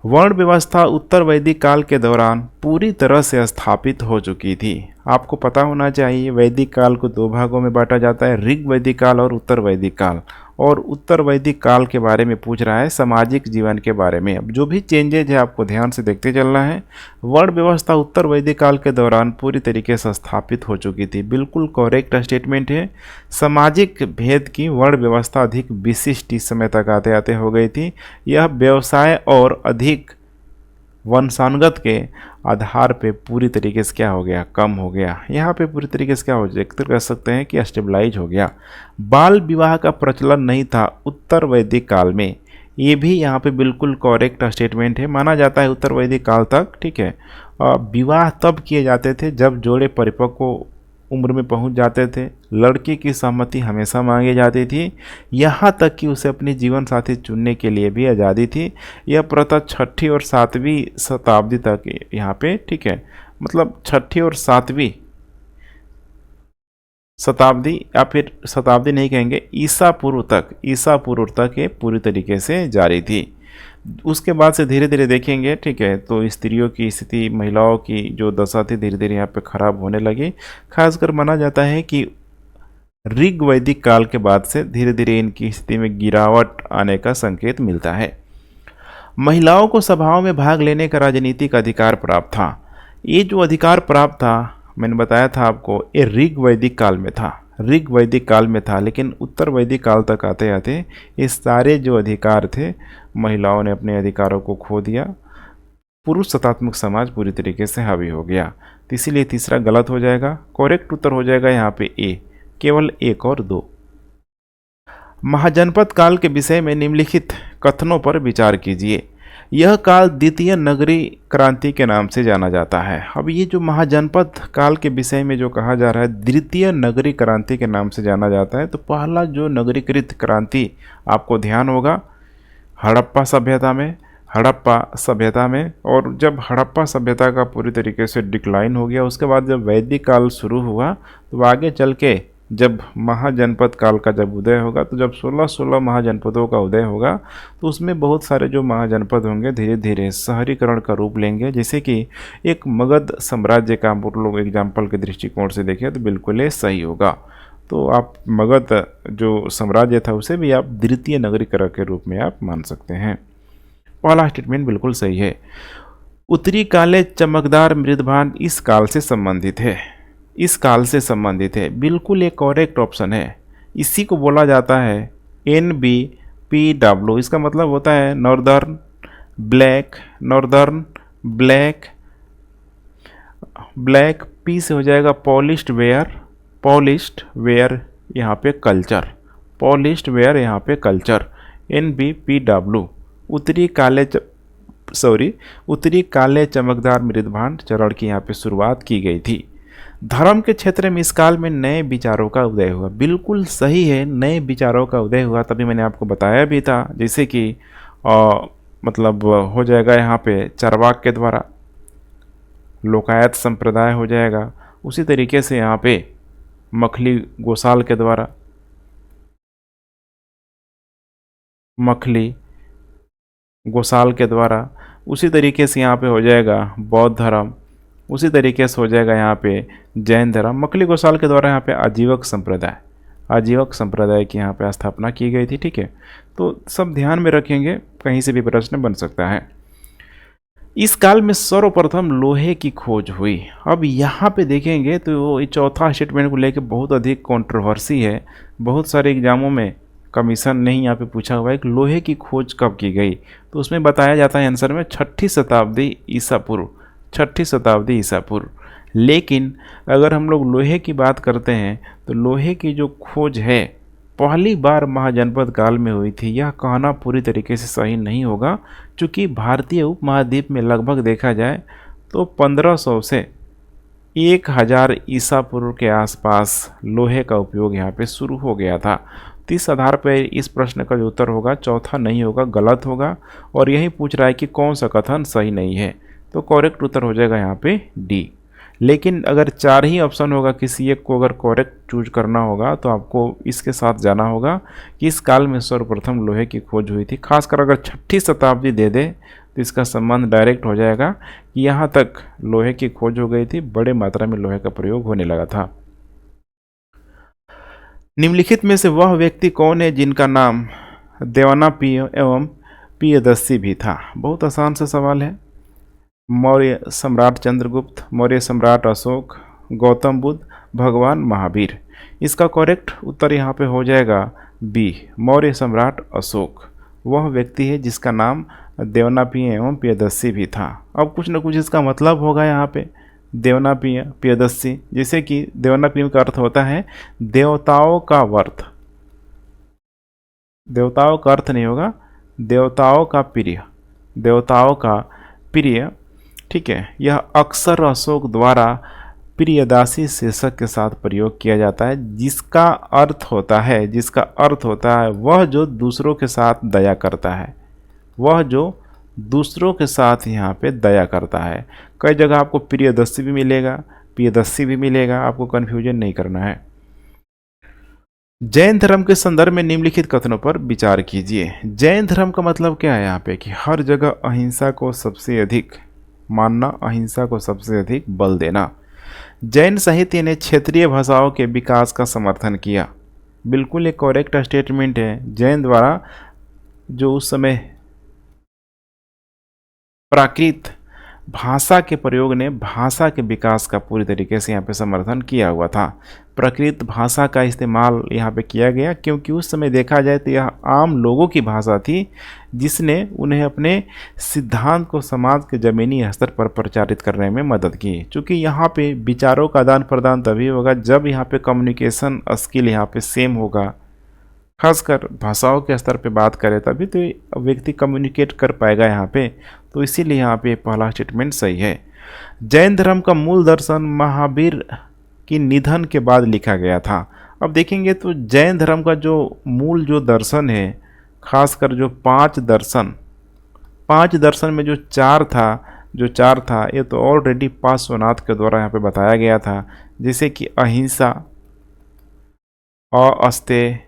वर्ण व्यवस्था उत्तर वैदिक काल के दौरान पूरी तरह से स्थापित हो चुकी थी। आपको पता होना चाहिए वैदिक काल को 2 भागों में बांटा जाता है, ऋग वैदिक काल और उत्तर वैदिक काल। और उत्तर वैदिक काल के बारे में पूछ रहा है, सामाजिक जीवन के बारे में। अब जो भी चेंजेज है आपको ध्यान से देखते चलना है। वर्ण व्यवस्था उत्तर वैदिक काल के दौरान पूरी तरीके से स्थापित हो चुकी थी, बिल्कुल करेक्ट स्टेटमेंट है। सामाजिक भेद की वर्ण व्यवस्था अधिक विशिष्ट इस समय तक आते आते हो गई थी। यह व्यवसाय और अधिक वंशानुगत के आधार पे पूरी तरीके से क्या हो गया, कम हो गया। यहाँ पे पूरी तरीके से क्या हो जाए, कह सकते हैं कि स्टेबलाइज हो गया। बाल विवाह का प्रचलन नहीं था उत्तर वैदिक काल में, ये भी यहाँ पे बिल्कुल करेक्ट स्टेटमेंट है। माना जाता है उत्तर वैदिक काल तक, ठीक है, विवाह तब किए जाते थे जब जोड़े परिपक्व उम्र में पहुंच जाते थे। लड़की की सहमति हमेशा मांगी जाती थी, यहाँ तक कि उसे अपनी जीवन साथी चुनने के लिए भी आज़ादी थी। यह प्रथा 6ठी और 7वीं शताब्दी तक यहाँ पे, ठीक है, मतलब 6ठी और 7वीं शताब्दी, या फिर शताब्दी नहीं कहेंगे, ईसा पूर्व तक ये पूरी तरीके से जारी थी। उसके बाद से धीरे धीरे देखेंगे, ठीक है, तो स्त्रियों की स्थिति, महिलाओं की जो दशा थी धीरे धीरे यहाँ पे खराब होने लगी। खासकर माना जाता है कि ऋग वैदिक काल के बाद से धीरे धीरे इनकी स्थिति में गिरावट आने का संकेत मिलता है। महिलाओं को सभाओं में भाग लेने का राजनीतिक अधिकार प्राप्त था। ये जो अधिकार प्राप्त था, मैंने बताया था आपको, ये ऋग वैदिक काल में था, लेकिन उत्तर वैदिक काल तक आते आते ये सारे जो अधिकार थे, महिलाओं ने अपने अधिकारों को खो दिया। पुरुष सत्तात्मक समाज पूरी तरीके से हावी हो गया। तो इसीलिए तीसरा गलत हो जाएगा। करेक्ट उत्तर हो जाएगा यहाँ पे ए, केवल 1 और 2। महाजनपद काल के विषय में निम्नलिखित कथनों पर विचार कीजिए। यह काल द्वितीय नगरीय क्रांति के नाम से जाना जाता है। अब ये जो महाजनपद काल के विषय में जो कहा जा रहा है, द्वितीय नगरीय क्रांति के नाम से जाना जाता है, तो पहला जो नगरीकृत क्रांति आपको ध्यान होगा हड़प्पा सभ्यता में। और जब हड़प्पा सभ्यता का पूरी तरीके से डिक्लाइन हो गया, उसके बाद जब वैदिक काल शुरू हुआ, तो आगे चल के जब महाजनपद काल का जब उदय होगा, तो जब 16 महाजनपदों का उदय होगा, तो उसमें बहुत सारे जो महाजनपद होंगे धीरे धीरे शहरीकरण का रूप लेंगे। जैसे कि एक मगध साम्राज्य का आप लोग एग्जाम्पल के दृष्टिकोण से देखें तो बिल्कुल सही होगा। तो आप मगध जो साम्राज्य था उसे भी आप द्वितीय नगरीकरण के रूप में आप मान सकते हैं। पहला स्टेटमेंट बिल्कुल सही है। उत्तरी काले चमकदार मृदभान इस काल से संबंधित है, बिल्कुल एक करेक्ट ऑप्शन है। इसी को बोला जाता है NBPW। इसका मतलब होता है नॉर्दर्न ब्लैक, पी से हो जाएगा पॉलिश्ड वेयर यहाँ पे कल्चर, NBPW। उत्तरी काले चमकदार मृदभान चरण की यहाँ पे शुरुआत की गई थी। धर्म के क्षेत्र में इस काल में नए विचारों का उदय हुआ, बिल्कुल सही है, नए विचारों का उदय हुआ। तभी मैंने आपको बताया भी था, जैसे कि मतलब हो जाएगा यहाँ पे चार्वाक के द्वारा, लोकायत संप्रदाय हो जाएगा। उसी तरीके से यहाँ पे मखली गोसाल के द्वारा, उसी तरीके से यहाँ पे हो जाएगा बौद्ध धर्म, उसी तरीके से हो जाएगा यहाँ पे जैन धर्म। मखली गोसाल के द्वारा यहाँ पे आजीवक संप्रदाय की यहाँ पे स्थापना की गई थी। ठीक है, तो सब ध्यान में रखेंगे, कहीं से भी प्रश्न बन सकता है। इस काल में सर्वप्रथम लोहे की खोज हुई। अब यहाँ पे देखेंगे तो ये चौथा स्टेटमेंट को लेकर बहुत अधिक कंट्रोवर्सी है। बहुत सारे एग्जामों में कमीशन ने यहाँ पे पूछा हुआ है कि लोहे की खोज कब की गई, तो उसमें बताया जाता है आंसर में 6ठी शताब्दी ईसा पूर्व। लेकिन अगर हम लोग लोहे की बात करते हैं तो लोहे की जो खोज है पहली बार महाजनपद काल में हुई थी, यह कहना पूरी तरीके से सही नहीं होगा, क्योंकि भारतीय उपमहाद्वीप में लगभग देखा जाए तो 1500 से 1000 ईसा पूर्व के आसपास लोहे का उपयोग यहाँ पे शुरू हो गया था। तो इस आधार पर इस प्रश्न का जो उत्तर होगा चौथा नहीं होगा, गलत होगा। और यही पूछ रहा है कि कौन सा कथन सही नहीं है, तो करेक्ट उत्तर हो जाएगा यहाँ पे डी। लेकिन अगर 4 ही ऑप्शन होगा, किसी एक को अगर करेक्ट चूज करना होगा तो आपको इसके साथ जाना होगा कि इस काल में सर्वप्रथम लोहे की खोज हुई थी। खासकर अगर 6ठी शताब्दी दे दे तो इसका संबंध डायरेक्ट हो जाएगा कि यहाँ तक लोहे की खोज हो गई थी, बड़े मात्रा में लोहे का प्रयोग होने लगा था। निम्नलिखित में से वह व्यक्ति कौन है जिनका नाम देवनापिय एवं पियदस्सी भी था? बहुत आसान सा सवाल है। मौर्य सम्राट चंद्रगुप्त, मौर्य सम्राट अशोक, गौतम बुद्ध, भगवान महावीर। इसका करेक्ट उत्तर यहाँ पे हो जाएगा बी, मौर्य सम्राट अशोक। वह व्यक्ति है जिसका नाम देवनापिय एवं पियदस्सी भी था। अब कुछ न कुछ इसका मतलब होगा यहाँ पे, देवनापिय पियदस्सी, जैसे कि देवनापिय का अर्थ होता है देवताओं का वर्त, देवताओं का अर्थ नहीं होगा, देवताओं का प्रिय, देवताओं का प्रिय, ठीक है। यह अक्सर अशोक द्वारा प्रियदासी शीर्षक के साथ प्रयोग किया जाता है, जिसका अर्थ होता है, जिसका अर्थ होता है वह जो दूसरों के साथ दया करता है, वह जो दूसरों के साथ यहाँ पे दया करता है। कई जगह आपको प्रियदस्सी भी मिलेगा, प्रियदस्सी भी मिलेगा, आपको कन्फ्यूजन नहीं करना है। जैन धर्म के संदर्भ में निम्नलिखित कथनों पर विचार कीजिए। जैन धर्म का मतलब क्या है यहाँ पे कि हर जगह अहिंसा को सबसे अधिक मानना, अहिंसा को सबसे अधिक बल देना। जैन साहित्य ने क्षेत्रीय भाषाओं के विकास का समर्थन किया। बिल्कुल एक करेक्ट स्टेटमेंट है। जैन द्वारा जो उस समय प्राकृत भाषा के प्रयोग ने भाषा के विकास का पूरी तरीके से यहाँ पे समर्थन किया हुआ था। प्राकृत भाषा का इस्तेमाल यहाँ पे किया गया क्योंकि उस समय देखा जाए तो यह आम लोगों की भाषा थी, जिसने उन्हें अपने सिद्धांत को समाज के ज़मीनी स्तर पर प्रचारित करने में मदद की। चूँकि यहाँ पे विचारों का आदान प्रदान तभी होगा जब यहाँ पे कम्युनिकेशन स्किल यहाँ पे सेम होगा, खासकर भाषाओं के स्तर पे बात करें तभी तो व्यक्ति कम्युनिकेट कर पाएगा यहाँ पे। तो इसीलिए यहाँ पे पहला स्टेटमेंट सही है। जैन धर्म का मूल दर्शन महावीर की निधन के बाद लिखा गया था। अब देखेंगे तो जैन धर्म का जो मूल जो दर्शन है, खासकर जो पांच दर्शन में जो चार था ये तो ऑलरेडी पार्श्वनाथ के द्वारा यहाँ पे बताया गया था, जैसे कि अहिंसा, अस्तेय,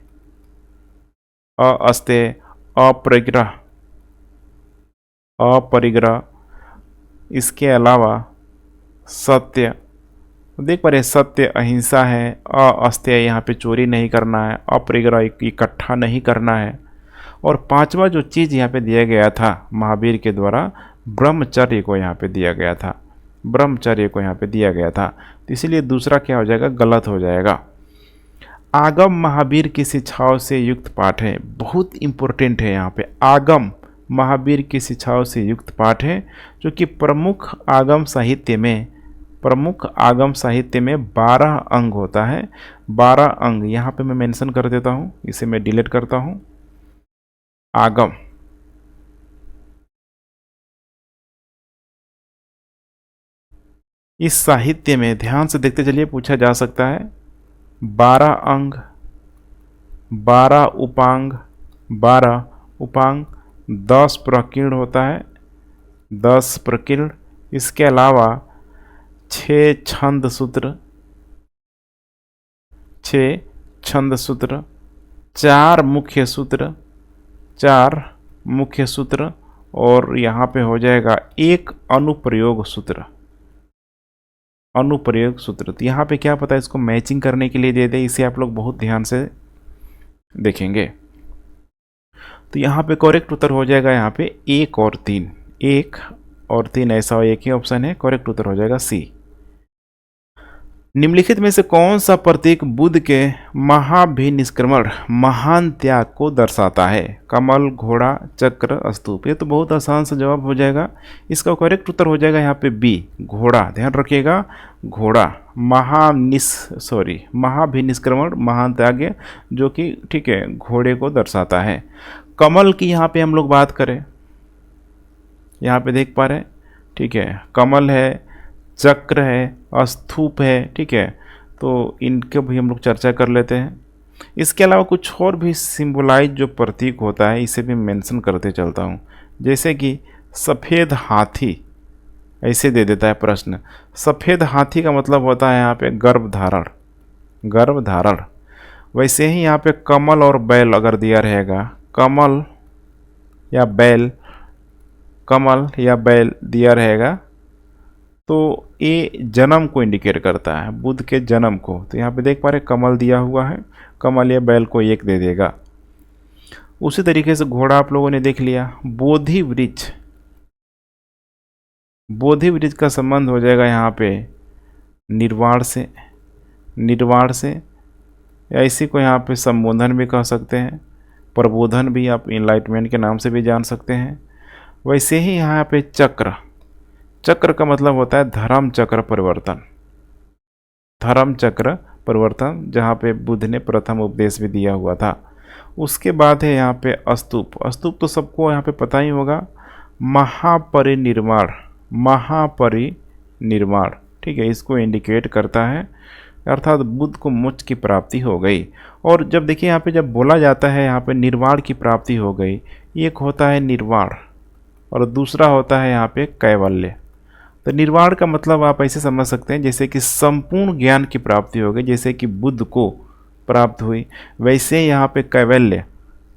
अपरिग्रह, इसके अलावा सत्य। देख पा रहे सत्य अहिंसा है, अस्तेय यहाँ पे चोरी नहीं करना है, अपरिग्रह इकट्ठा नहीं करना है, और पांचवा जो चीज़ यहाँ पे दिया गया था महावीर के द्वारा, ब्रह्मचर्य को यहाँ पे दिया गया था, ब्रह्मचर्य को यहाँ पे दिया गया था। तो इसीलिए दूसरा क्या हो जाएगा, गलत हो जाएगा। आगम महावीर की शिक्षाओं से युक्त पाठ है, बहुत इंपॉर्टेंट है यहाँ पे। आगम महावीर की शिक्षाओं से युक्त पाठ है, जो कि प्रमुख आगम साहित्य में 12 अंग होता है। 12 अंग यहाँ पे मैं मेंशन कर देता हूँ, इसे मैं डिलीट करता हूँ। आगम, इस साहित्य में ध्यान से देखते चलिए, पूछा जा सकता है 12 अंग, 12 उपांग, 10 प्रकीर्ण होता है, 10 प्रकीर्ण। इसके अलावा 6 छंद सूत्र, 4 मुख्य सूत्र, और यहाँ पे हो जाएगा एक अनुप्रयोग सूत्र। तो यहाँ पे क्या पता है, इसको मैचिंग करने के लिए दे दे, इसे आप लोग बहुत ध्यान से देखेंगे। तो यहाँ पे करेक्ट उत्तर हो जाएगा यहाँ पे 1 और 3, ऐसा एक ही ऑप्शन है, करेक्ट उत्तर हो जाएगा सी। निम्नलिखित में से कौन सा प्रतीक बुद्ध के महाभिनिष्क्रमण, महान त्याग को दर्शाता है? कमल, घोड़ा, चक्र, स्तूप। ये तो बहुत आसान सा जवाब हो जाएगा। इसका करेक्ट उत्तर हो जाएगा यहाँ पे बी, घोड़ा। ध्यान रखिएगा, घोड़ा महाभिनिष्क्रमण, महान त्याग, जो कि ठीक है घोड़े को दर्शाता है। कमल की यहाँ पे हम लोग बात करें, यहाँ पे देख पा रहे हैं, ठीक है, कमल है, चक्र है, स्तूप है, ठीक है, तो इनके भी हम लोग चर्चा कर लेते हैं। इसके अलावा कुछ और भी सिंबलाइज जो प्रतीक होता है, इसे भी मेंशन करते चलता हूँ, जैसे कि सफ़ेद हाथी, ऐसे दे देता है प्रश्न। सफ़ेद हाथी का मतलब होता है यहाँ पे गर्भधारण। वैसे ही यहाँ पे कमल और बैल अगर दिया रहेगा, कमल या बैल दिया रहेगा, तो ए जन्म को इंडिकेट करता है, बुध के जन्म को। तो यहाँ पे देख पा रहे कमल दिया हुआ है, कमल या बैल को 1 दे देगा। उसी तरीके से घोड़ा आप लोगों ने देख लिया। बोधि वृक्ष, बोधि वृक्ष का संबंध हो जाएगा यहाँ पे निर्वाण से, निर्वाण से, या इसी को यहाँ पे संबोधन भी कह सकते हैं, प्रबोधन भी आप इनलाइटमेंट के नाम से भी जान सकते हैं। वैसे ही यहाँ पे चक्र, चक्र का मतलब होता है धर्म चक्र परिवर्तन, धर्म चक्र परिवर्तन, जहाँ पे बुद्ध ने प्रथम उपदेश भी दिया हुआ था। उसके बाद है यहाँ पे अस्तूप, अस्तूप तो सबको यहाँ पे पता ही होगा, महापरिनिर्वाण, महापरिनिर्वाण, ठीक है, इसको इंडिकेट करता है, अर्थात बुद्ध को मोक्ष की प्राप्ति हो गई। और जब देखिए यहाँ पे जब बोला जाता है यहाँ पे निर्वाण की प्राप्ति हो गई, एक होता है निर्वाण और दूसरा होता है यहाँ पे कैवल्य। तो निर्वाण का मतलब आप ऐसे समझ सकते हैं जैसे कि संपूर्ण ज्ञान की प्राप्ति हो गई, जैसे कि बुद्ध को प्राप्त हुई, वैसे यहाँ पे कैवल्य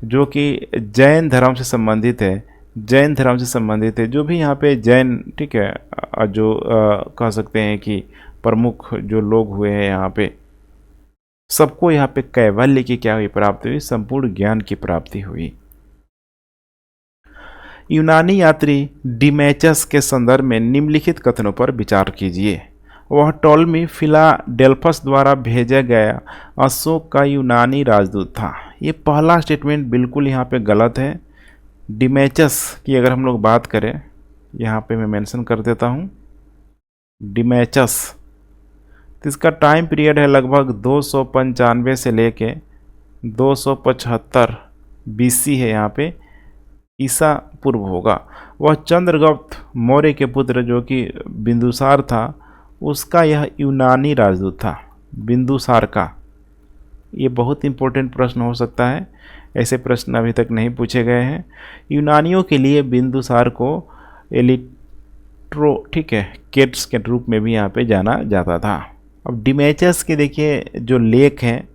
जो कि जैन धर्म से संबंधित है, जैन धर्म से संबंधित है, जो भी यहाँ पे जैन, ठीक है, जो कह सकते हैं कि प्रमुख जो लोग हुए हैं यहाँ पे, सबको यहाँ पे कैवल्य की क्या हुई, प्राप्ति हुई, संपूर्ण ज्ञान की प्राप्ति हुई। यूनानी यात्री डिमेचस के संदर्भ में निम्नलिखित कथनों पर विचार कीजिए। वह टॉलमी फिलाडेल्फस द्वारा भेजा गया अशोक का यूनानी राजदूत था। ये पहला स्टेटमेंट बिल्कुल यहाँ पे गलत है। डिमेचस की अगर हम लोग बात करें, यहाँ पे मैं मेंशन कर देता हूँ डिमेचस, तो इसका टाइम पीरियड है लगभग 295 से लेके 275 BC है, यहाँ पे ईसा पूर्व होगा। वह चंद्रगुप्त मौर्य के पुत्र जो कि बिंदुसार था, उसका यह यूनानी राजदूत था, बिंदुसार का। ये बहुत इंपॉर्टेंट प्रश्न हो सकता है, ऐसे प्रश्न अभी तक नहीं पूछे गए हैं। यूनानियों के लिए बिंदुसार को एलिट्रो, ठीक है, केट्स के रूप में भी यहाँ पे जाना जाता था। अब डिमेचस के देखिए जो लेख हैं,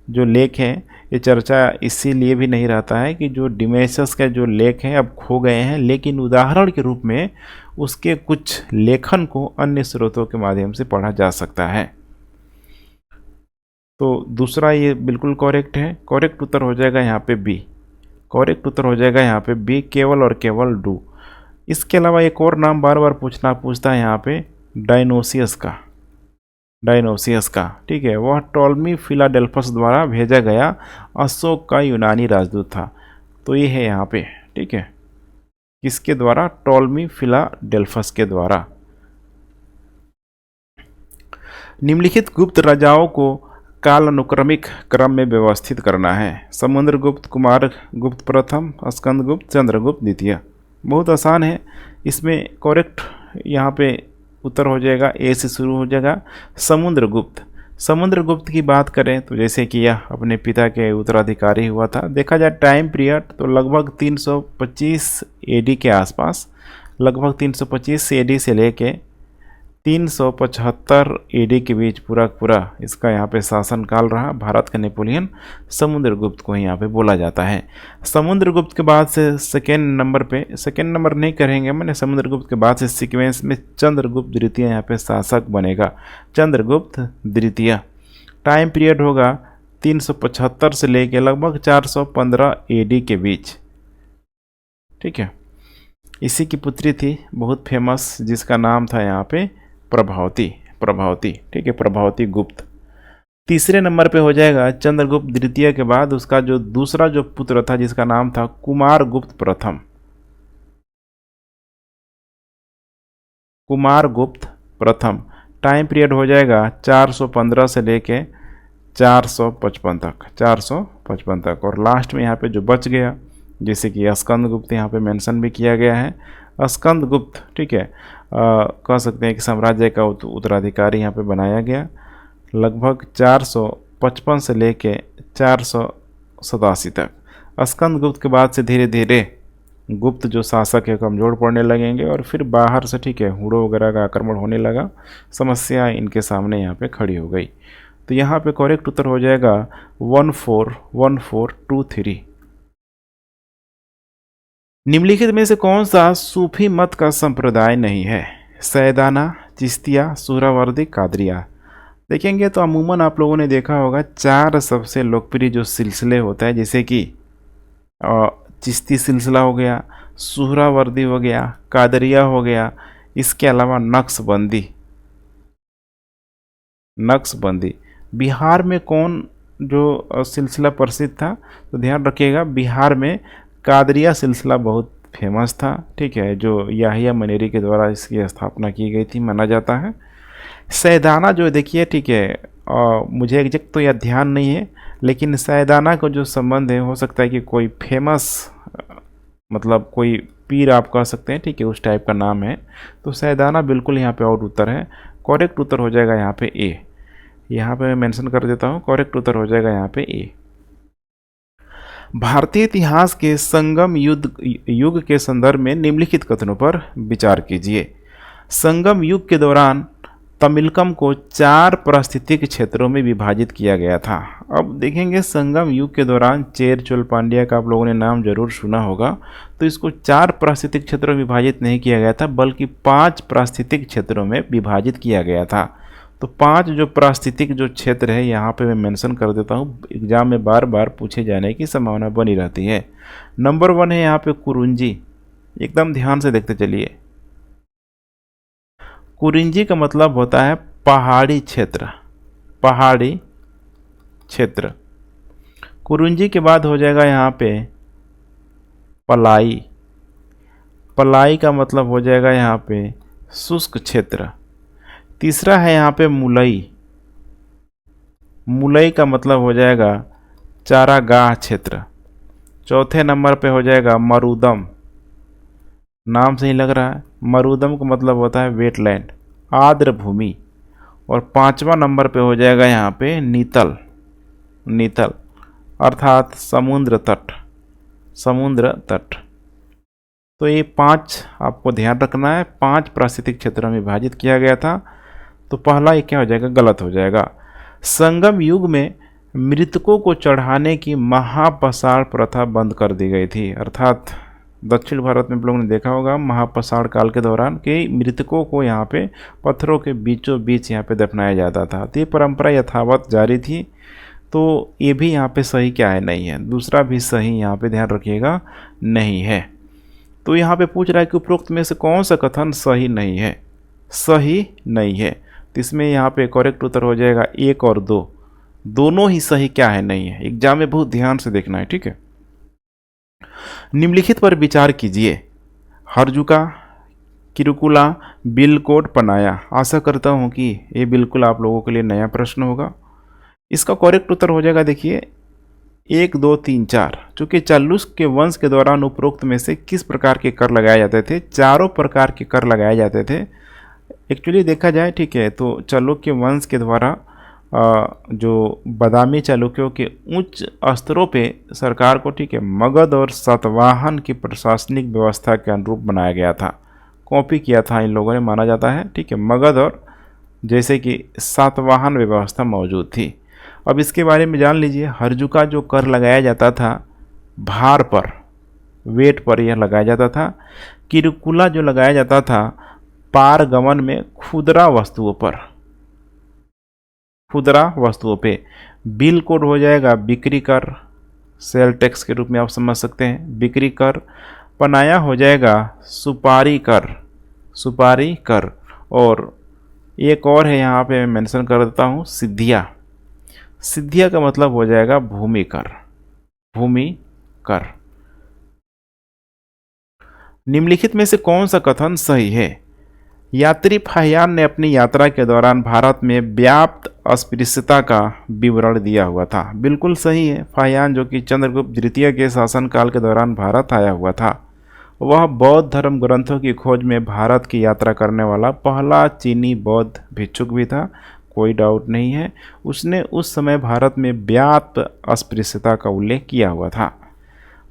जो लेख हैं, ये चर्चा इसीलिए भी नहीं रहता है कि जो डिमेचस के जो लेख हैं अब खो गए हैं, लेकिन उदाहरण के रूप में उसके कुछ लेखन को अन्य स्रोतों के माध्यम से पढ़ा जा सकता है। तो दूसरा ये बिल्कुल करेक्ट है, करेक्ट उत्तर हो जाएगा यहाँ पे बी, करेक्ट उत्तर हो जाएगा यहाँ पे बी, केवल और केवल डू। इसके अलावा एक और नाम बार बार पूछता है यहाँ पे डायनोसियस का, डायनोसियस का, ठीक है, वह टॉलमी फिलाडेल्फस द्वारा भेजा गया अशोक का यूनानी राजदूत था। तो ये है यहाँ पे, ठीक है, किसके द्वारा, टॉलमी फिलाडेल्फस के द्वारा। निम्नलिखित गुप्त राजाओं को कालानुक्रमिक क्रम में व्यवस्थित करना है। समुद्रगुप्त, कुमारगुप्त प्रथम, स्कंदगुप्त, चंद्रगुप्त द्वितीय। बहुत आसान है, इसमें करेक्ट यहाँ पे उत्तर हो जाएगा, ए से शुरू हो जाएगा समुद्रगुप्त। समुद्रगुप्त की बात करें तो जैसे कि यह अपने पिता के उत्तराधिकारी हुआ था। देखा जाए टाइम पीरियड तो लगभग 325 AD के आसपास, लगभग 325 AD से लेके 375 AD के बीच पूरा इसका यहाँ पे शासनकाल रहा। भारत का नेपोलियन समुद्रगुप्त को यहाँ पे बोला जाता है। समुद्रगुप्त के बाद से सेकेंड नंबर पे, सेकेंड नंबर नहीं करेंगे मैंने, समुद्रगुप्त के बाद से सीक्वेंस में चंद्रगुप्त द्वितीय यहाँ पे शासक बनेगा, चंद्रगुप्त द्वितीय। टाइम पीरियड होगा 375 से लेके लगभग 415 AD के बीच, ठीक है। इसी की पुत्री थी बहुत फेमस, जिसका नाम था यहाँ पे प्रभावती, प्रभावती, ठीक है, प्रभावती गुप्त। तीसरे नंबर पे हो जाएगा चंद्रगुप्त द्वितीय के बाद उसका जो दूसरा जो पुत्र था जिसका नाम था कुमारगुप्त प्रथम, कुमारगुप्त प्रथम। टाइम पीरियड हो जाएगा 415 से लेके 455 तक, 455 तक। और लास्ट में यहाँ पे जो बच गया, जैसे कि स्कंदगुप्त यहाँ पे मेंशन भी किया गया है, स्कंदगुप्त, ठीक है, कह सकते हैं कि साम्राज्य का उत्तराधिकारी यहाँ पे बनाया गया। लगभग 455 से लेके 487 तक। स्कंदगुप्त के बाद से धीरे धीरे गुप्त जो शासक है कमज़ोर पड़ने लगेंगे और फिर बाहर से, ठीक है, हुड़ों वगैरह का आक्रमण होने लगा, समस्या इनके सामने यहाँ पे खड़ी हो गई। तो यहाँ पे करेक्ट उत्तर हो जाएगा 1423। निम्नलिखित में से कौन सा सूफी मत का संप्रदाय नहीं है? सैयदाना, चिश्तिया, सुहरावर्दी, कादरिया। देखेंगे तो अमूमन आप लोगों ने देखा होगा 4 सबसे लोकप्रिय जो सिलसिले होता है, जैसे कि चिश्ती सिलसिला हो गया, सुहरावर्दी हो गया, कादरिया हो गया, इसके अलावा नक्शबंदी। नक्शबंदी बिहार में कौन जो सिलसिला प्रसिद्ध था, तो ध्यान रखिएगा बिहार में कादरिया सिलसिला बहुत फेमस था, ठीक है, जो याहिया मनेरी के द्वारा इसकी स्थापना की गई थी माना जाता है। सैयदाना जो देखिए, ठीक है, मुझे एग्जैक्ट तो यह ध्यान नहीं है, लेकिन सैयदाना का जो संबंध है हो सकता है कि कोई फेमस मतलब कोई पीर आप कह सकते हैं, ठीक है, उस टाइप का नाम है। तो सैयदाना बिल्कुल यहाँ पे आउट उत्तर है। करेक्ट उत्तर हो जाएगा यहाँ पे ए। यहाँ पे मैं मेंशन कर देता हूँ, करेक्ट उत्तर हो जाएगा यहाँ पे ए। भारतीय इतिहास के संगम युग के संदर्भ में निम्नलिखित कथनों पर विचार कीजिए। संगम युग के दौरान तमिलकम को 4 पारिस्थितिक क्षेत्रों में विभाजित किया गया था। अब देखेंगे संगम युग के दौरान चेर चोल पांड्या का आप लोगों ने नाम जरूर सुना होगा। तो इसको 4 पारिस्थितिक क्षेत्रों में विभाजित नहीं किया गया था, बल्कि 5 पारिस्थितिक क्षेत्रों में विभाजित किया गया था। तो 5 जो पारिस्थितिक जो क्षेत्र है यहाँ पे मैं मेंशन कर देता हूँ, एग्जाम में बार बार पूछे जाने की संभावना बनी रहती है। नंबर 1 है यहाँ पे कुरुंजी। एकदम ध्यान से देखते चलिए। कुरिंजी का मतलब होता है पहाड़ी क्षेत्र, पहाड़ी क्षेत्र। कुरुंजी के बाद हो जाएगा यहाँ पे पलाई। पलाई का मतलब हो जाएगा यहाँ पे शुष्क क्षेत्र। तीसरा है यहाँ पे मुलई। मुलई का मतलब हो जाएगा चारागाह क्षेत्र। चौथे नंबर पे हो जाएगा मरुदम। नाम से ही लग रहा है, मरुदम का मतलब होता है वेटलैंड, आर्द्र भूमि। और 5वां नंबर पे हो जाएगा यहाँ पे नीतल। नीतल अर्थात समुद्र तट, समुद्र तट। तो ये 5 आपको ध्यान रखना है, 5 पारिस्थितिक क्षेत्रों में विभाजित किया गया था। तो पहला ये क्या हो जाएगा, गलत हो जाएगा। संगम युग में मृतकों को चढ़ाने की महापसार प्रथा बंद कर दी गई थी। अर्थात दक्षिण भारत में आप लोगों ने देखा होगा महापसार काल के दौरान कि मृतकों को यहाँ पे पत्थरों के बीचों बीच यहाँ पे दफनाया जाता था। तो ये परंपरा यथावत जारी थी। तो ये भी यहाँ पे सही क्या है, नहीं है। दूसरा भी सही यहाँ पे ध्यान रखिएगा नहीं है। तो यहाँ पे पूछ रहा है कि उपरोक्त में से कौन सा कथन सही नहीं है, सही नहीं है। तो इसमें यहाँ पे करेक्ट उत्तर हो जाएगा 1 और 2, दोनों ही सही क्या है, नहीं है। एग्जाम में बहुत ध्यान से देखना है, ठीक है। निम्नलिखित पर विचार कीजिए। हरजुका, किरुकुला, बिलकोट, पनाया। आशा करता हूं कि ये बिल्कुल आप लोगों के लिए नया प्रश्न होगा। इसका करेक्ट उत्तर हो जाएगा देखिए 1, 2, 3, 4। चूंकि चालुक्य के वंश के दौरान उपरोक्त में से किस प्रकार के कर लगाए जाते थे, चारों प्रकार के कर लगाए जाते थे। एक्चुअली देखा जाए, ठीक है, तो चालुक्य वंश के द्वारा जो बादामी चालुक्यों के उच्च स्तरों पे सरकार को, ठीक है, मगध और सातवाहन की प्रशासनिक व्यवस्था के अनुरूप बनाया गया था। कॉपी किया था इन लोगों ने माना जाता है, ठीक है। मगध और जैसे कि सातवाहन व्यवस्था मौजूद थी। अब इसके बारे में जान लीजिए। हरजुका जो कर लगाया जाता था भार पर, वेट पर यह लगाया जाता था। किरुकुला जो लगाया जाता था पारगमन में खुदरा वस्तुओं पर, खुदरा वस्तुओं पे। बिल कोड हो जाएगा बिक्री कर, सेल टैक्स के रूप में आप समझ सकते हैं, बिक्री कर। पनाया हो जाएगा सुपारी कर, सुपारी कर। और एक और है यहाँ पे मैं मेंशन कर देता हूँ, सिद्धिया। सिद्धिया का मतलब हो जाएगा भूमि कर, भूमि कर। निम्नलिखित में से कौन सा कथन सही है। यात्री फाहियान ने अपनी यात्रा के दौरान भारत में व्याप्त अस्पृश्यता का विवरण दिया हुआ था। बिल्कुल सही है। फाहियान जो कि चंद्रगुप्त द्वितीय के शासनकाल के दौरान भारत आया हुआ था, वह बौद्ध धर्म ग्रंथों की खोज में भारत की यात्रा करने वाला पहला चीनी बौद्ध भिक्षुक भी था, कोई डाउट नहीं है। उसने उस समय भारत में व्याप्त अस्पृश्यता का उल्लेख किया हुआ था।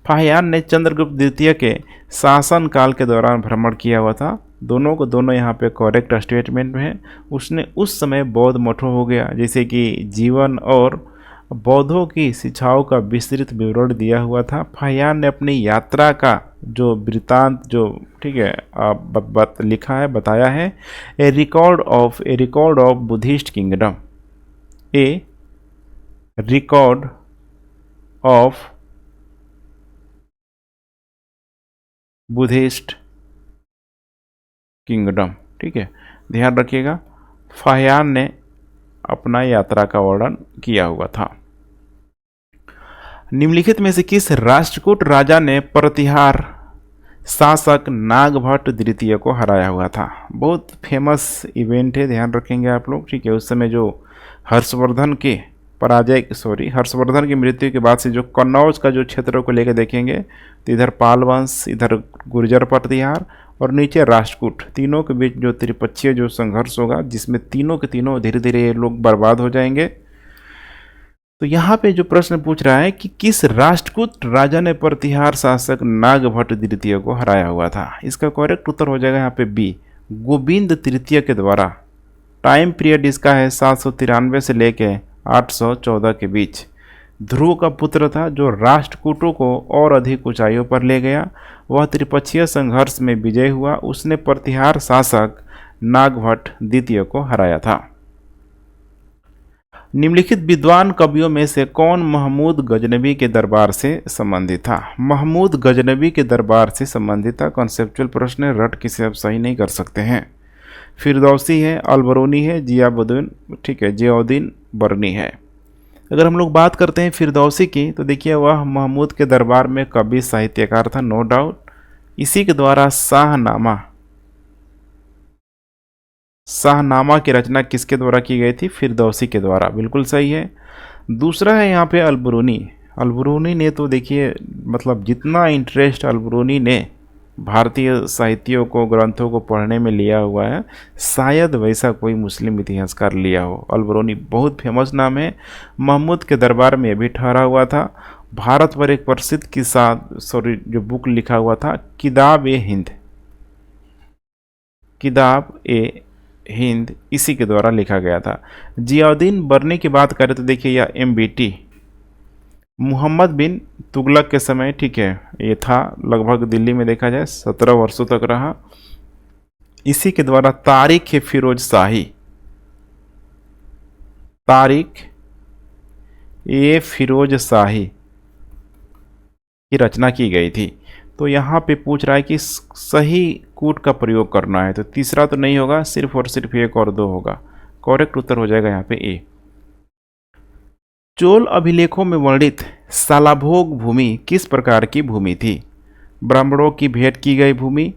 फाहियान ने चंद्रगुप्त द्वितीय के शासनकाल के दौरान भ्रमण किया हुआ था। दोनों को दोनों यहाँ पे करेक्ट स्टेटमेंट में है। उसने उस समय बौद्ध मठों हो गया, जैसे कि जीवन और बौद्धों की शिक्षाओं का विस्तृत विवरण दिया हुआ था। फाहियान ने अपनी यात्रा का जो वृत्तांत जो ठीक है लिखा है, बताया है, a record of Buddhist kingdom, a record of Buddhist kingdom. ठीक है, ध्यान रखिएगा, फाहियान ने अपना यात्रा का वर्णन किया हुआ था। निम्नलिखित में से किस राष्ट्रकूट राजा ने प्रतिहार शासक नागभट्ट द्वितीय को हराया हुआ था? बहुत फेमस इवेंट है, ध्यान रखेंगे आप लोग। ठीक है, उस समय जो हर्षवर्धन की मृत्यु के बाद से जो कन्नौज का जो क्षेत्रों को लेकर देखेंगे तो इधर पाल वंश, इधर गुर्जर प्रतिहार और नीचे राष्ट्रकूट, तीनों के बीच जो त्रिपक्षीय जो संघर्ष होगा, जिसमें तीनों के तीनों धीरे धीरे लोग बर्बाद हो जाएंगे। तो यहाँ पे जो प्रश्न पूछ रहा है कि किस राष्ट्रकूट राजा ने प्रतिहार शासक नागभट्ट द्वितीय को हराया हुआ था? इसका करेक्ट उत्तर हो जाएगा यहाँ पे बी, गोविंद तृतीय के द्वारा। टाइम पीरियड इसका है 793 से लेके 814 के बीच। ध्रुव का पुत्र था जो राष्ट्रकूटों को और अधिक ऊंचाइयों पर ले गया। वह त्रिपक्षीय संघर्ष में विजय हुआ। उसने प्रतिहार शासक नागभट्ट द्वितीय को हराया था। निम्नलिखित विद्वान कवियों में से कौन महमूद गजनबी के दरबार से संबंधित था? महमूद गजनबी के दरबार से संबंधित था। कॉन्सेप्चुअल प्रश्न है, रट किसे आप सही नहीं कर सकते हैं। फिरदौसी है, अलबरूनी है, जियाउद्दीन, ठीक है, जियाउद्दीन बरनी है। अगर हम लोग बात करते हैं फिरदौसी की, तो देखिए वह महमूद के दरबार में कवि साहित्यकार था, नो डाउट। इसी के द्वारा शाहनामा की रचना किसके द्वारा की गई थी? फिरदौसी के द्वारा, बिल्कुल सही है। दूसरा है यहाँ पे अलबरूनी ने तो देखिए मतलब जितना इंटरेस्ट अलबरूनी ने भारतीय साहित्यों को, ग्रंथों को पढ़ने में लिया हुआ है, शायद वैसा कोई मुस्लिम इतिहासकार लिया हो। अलबरूनी बहुत फेमस नाम है, महमूद के दरबार में भी ठहरा हुआ था। भारत पर एक प्रसिद्ध जो बुक लिखा हुआ था, किताब ए हिंद, इसी के द्वारा लिखा गया था। जियाउद्दीन बरनी की बात करें तो देखिए यह MBT मोहम्मद बिन तुगलक के समय, ठीक है, ये था, लगभग दिल्ली में देखा जाए 17 वर्षों तक रहा। इसी के द्वारा तारीख फिरोज शाही की रचना की गई थी। तो यहाँ पे पूछ रहा है कि सही कूट का प्रयोग करना है, तो तीसरा तो नहीं होगा, सिर्फ और सिर्फ 1 और 2 होगा। करेक्ट उत्तर हो जाएगा यहाँ पे ए। चोल अभिलेखों में वर्णित सालाभोग भूमि किस प्रकार की भूमि थी? ब्राह्मणों की भेंट की गई भूमि,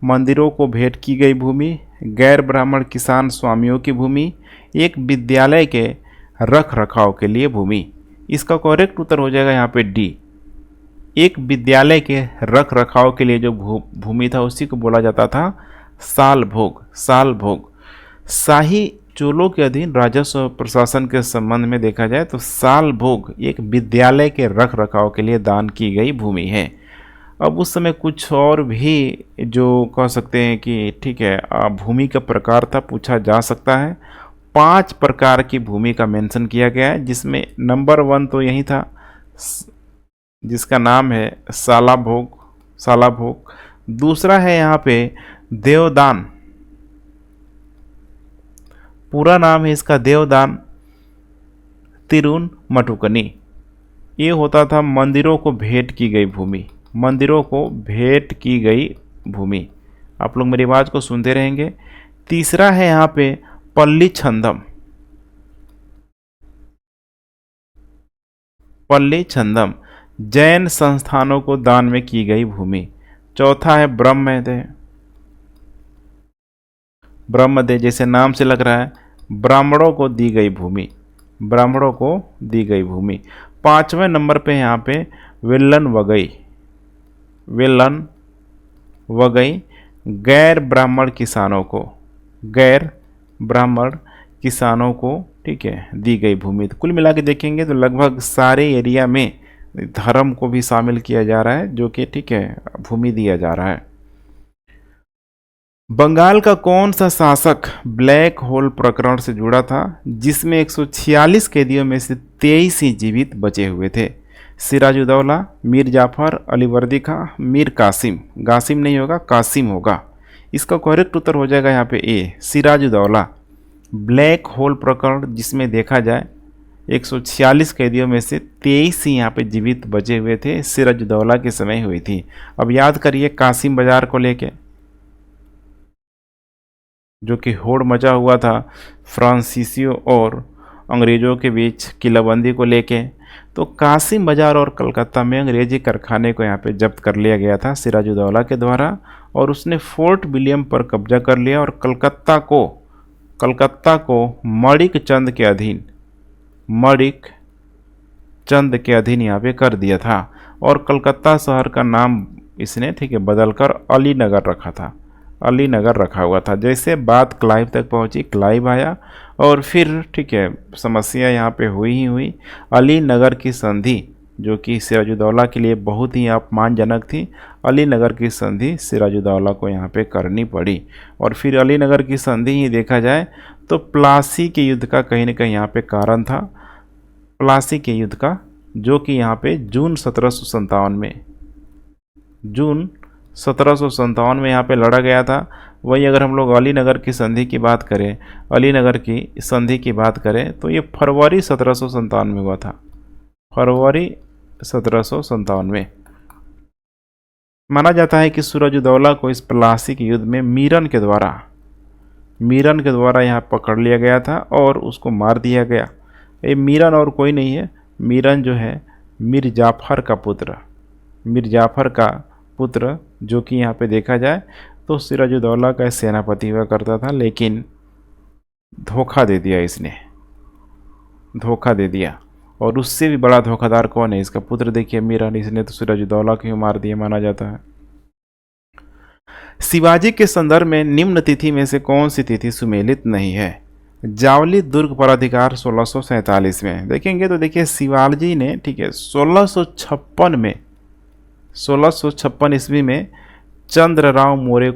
मंदिरों को भेंट की गई भूमि, गैर ब्राह्मण किसान स्वामियों की भूमि, एक विद्यालय के रख रखाव के लिए भूमि। इसका करेक्ट उत्तर हो जाएगा यहाँ पे डी, एक विद्यालय के रख रखाव के लिए जो भूमि था उसी को बोला जाता था साल भोग। शाही चोलों के अधीन राजस्व प्रशासन के संबंध में देखा जाए तो साल भोग एक विद्यालय के रख रखाव के लिए दान की गई भूमि है। अब उस समय कुछ और भी जो कह सकते हैं कि ठीक है भूमि का प्रकार था, पूछा जा सकता है। 5 प्रकार की भूमि का मेंशन किया गया है, जिसमें नंबर 1 तो यही था जिसका नाम है साला भोग। दूसरा है यहाँ पे देवदान, पूरा नाम है इसका देवदान तिरुन मटुकनी। ये होता था मंदिरों को भेंट की गई भूमि। आप लोग मेरी आवाज़ को सुनते रहेंगे। तीसरा है यहाँ पे पल्ली छंदम, जैन संस्थानों को दान में की गई भूमि। चौथा है ब्रह्मदेव, जैसे नाम से लग रहा है ब्राह्मणों को दी गई भूमि। 5वें नंबर पे यहाँ पे वेलन वगई, गैर ब्राह्मण किसानों को ठीक है दी गई भूमि। तो कुल मिला के देखेंगे तो लगभग सारे एरिया में धर्म को भी शामिल किया जा रहा है, जो कि ठीक है भूमि दिया जा रहा है। बंगाल का कौन सा शासक ब्लैक होल प्रकरण से जुड़ा था, जिसमें 146 कैदियों में से 23 ही जीवित बचे हुए थे? सिराजुद्दौला, मीर जाफर, अलीवर्दी खां, मीर कासिम। गासिम नहीं होगा, कासिम होगा। इसका करेक्ट उत्तर हो जाएगा यहाँ पे ए, सिराजुद्दौला। ब्लैक होल प्रकरण जिसमें देखा जाए 146 कैदियों में से 23 ही यहाँ पे जीवित बचे हुए थे, सिराजुद्दौला के समय हुई थी। अब याद करिए कासिम बाजार को लेके, जो कि होड़ मचा हुआ था फ्रांसीसियों और अंग्रेज़ों के बीच किलाबंदी को लेके। तो कासिम बाजार और कलकत्ता में अंग्रेजी कारखाने को यहाँ पे जब्त कर लिया गया था सिराजुद्दौला के द्वारा, और उसने फोर्ट विलियम पर कब्जा कर लिया और कलकत्ता को मणिक चंद के अधीन यहाँ पे कर दिया था। और कलकत्ता शहर का नाम इसने ठीक है बदलकर अलीनगर रखा था, अलीनगर रखा हुआ था। जैसे बात क्लाइव तक पहुंची, क्लाइव आया और फिर ठीक है समस्या यहाँ पे हुई ही हुई। अलीनगर की संधि जो कि सिराजुद्दौला के लिए बहुत ही अपमानजनक थी, अलीनगर की संधि सिराजुद्दौला को यहाँ पे करनी पड़ी। और फिर अलीनगर की संधि ही देखा जाए तो प्लासी के युद्ध का कहीं ना कहीं यहाँ पे कारण था, प्लासी के युद्ध का, जो कि यहाँ पे जून 1757 में यहाँ पे लड़ा गया था। वही अगर हम लोग अलीनगर की संधि की बात करें, अलीनगर की संधि की बात करें तो ये फरवरी 1757 में हुआ था, फरवरी 1757 में। माना जाता है कि सिराजुद्दौला को इस प्लासी के युद्ध में मीरन के द्वारा यहाँ पकड़ लिया गया था और उसको मार दिया गया। ये मीरन और कोई नहीं है, मीरन जो है मीर जाफर का पुत्र, जो कि यहाँ पे देखा जाए तो सिराजुद्दौला का सेनापति हुआ करता था, लेकिन धोखा दे दिया। और उससे भी बड़ा धोखादार कौन है? इसका पुत्र देखिए मीरन, इसने तो सिराजुद्दौला को मार दिया माना जाता है। शिवाजी के संदर्भ में निम्न तिथि में से कौन सी तिथि सुमेलित नहीं है? जावली दुर्ग पर अधिकार 1647 में। देखेंगे तो देखिए शिवाजी ने ठीक है 1656 ईस्वी में चंद्रराव मोरे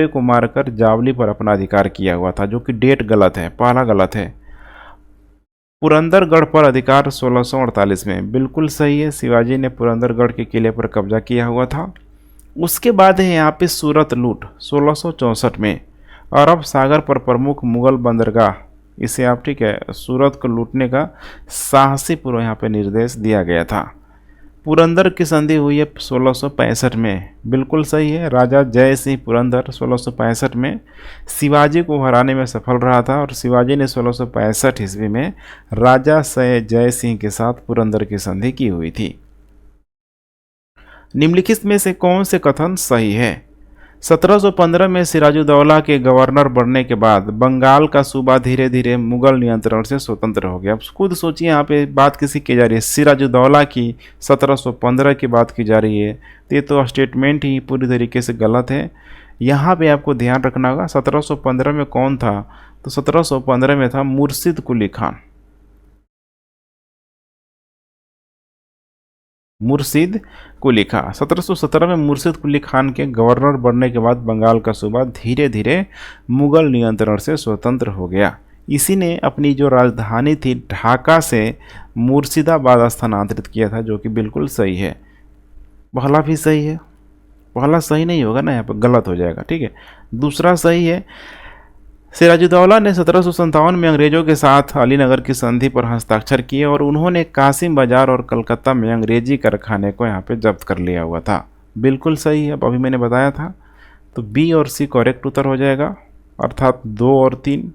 को मारकर जावली पर अपना अधिकार किया हुआ था, जो कि डेट गलत है, पहला गलत है। पुरंदरगढ़ पर अधिकार 1648 में, बिल्कुल सही है, शिवाजी ने पुरंदरगढ़ के किले पर कब्जा किया हुआ था। उसके बाद है यहाँ पे सूरत लूट 1664 में, अरब सागर पर प्रमुख मुगल बंदरगाह, इसे आप ठीक है सूरत को लूटने का साहसी पूर्व यहाँ पे निर्देश दिया गया था। पुरंदर की संधि हुई है 1665 में, बिल्कुल सही है, राजा जय सिंह पुरंदर 1665 में शिवाजी को हराने में सफल रहा था और शिवाजी ने 1665 ईस्वी में राजा जय सिंह के साथ पुरंदर की संधि की हुई थी। निम्नलिखित में से कौन से कथन सही है? 1715 में सिराजुद्दौला के गवर्नर बनने के बाद बंगाल का सूबा धीरे धीरे मुगल नियंत्रण से स्वतंत्र हो गया। अब खुद सोचिए यहाँ पे बात किसी की जा रही है, सिराजुद्दौला की 1715 की बात की जा रही है, तो ये तो स्टेटमेंट ही पूरी तरीके से गलत है। यहाँ पे आपको ध्यान रखना होगा 1715 में कौन था, तो 1715 में था मुर्शिद कुली खान। मुर्शिद कुली खान 1717 में मुर्शिद कुली खान के गवर्नर बनने के बाद बंगाल का सूबा धीरे धीरे मुगल नियंत्रण से स्वतंत्र हो गया। इसी ने अपनी जो राजधानी थी ढाका से मुर्शिदाबाद स्थानांतरित किया था, जो कि बिल्कुल सही है। पहला भी सही है, पहला सही नहीं होगा ना, यहाँ पर गलत हो जाएगा, ठीक है। दूसरा सही है, सिराजुद्दौला ने 1757 में अंग्रेजों के साथ अलीनगर की संधि पर हस्ताक्षर किए और उन्होंने कासिम बाजार और कलकत्ता में अंग्रेजी कारखाने को यहाँ पे जब्त कर लिया हुआ था। बिल्कुल सही है, अब अभी मैंने बताया था। तो बी और सी करेक्ट उत्तर हो जाएगा, अर्थात 2 और 3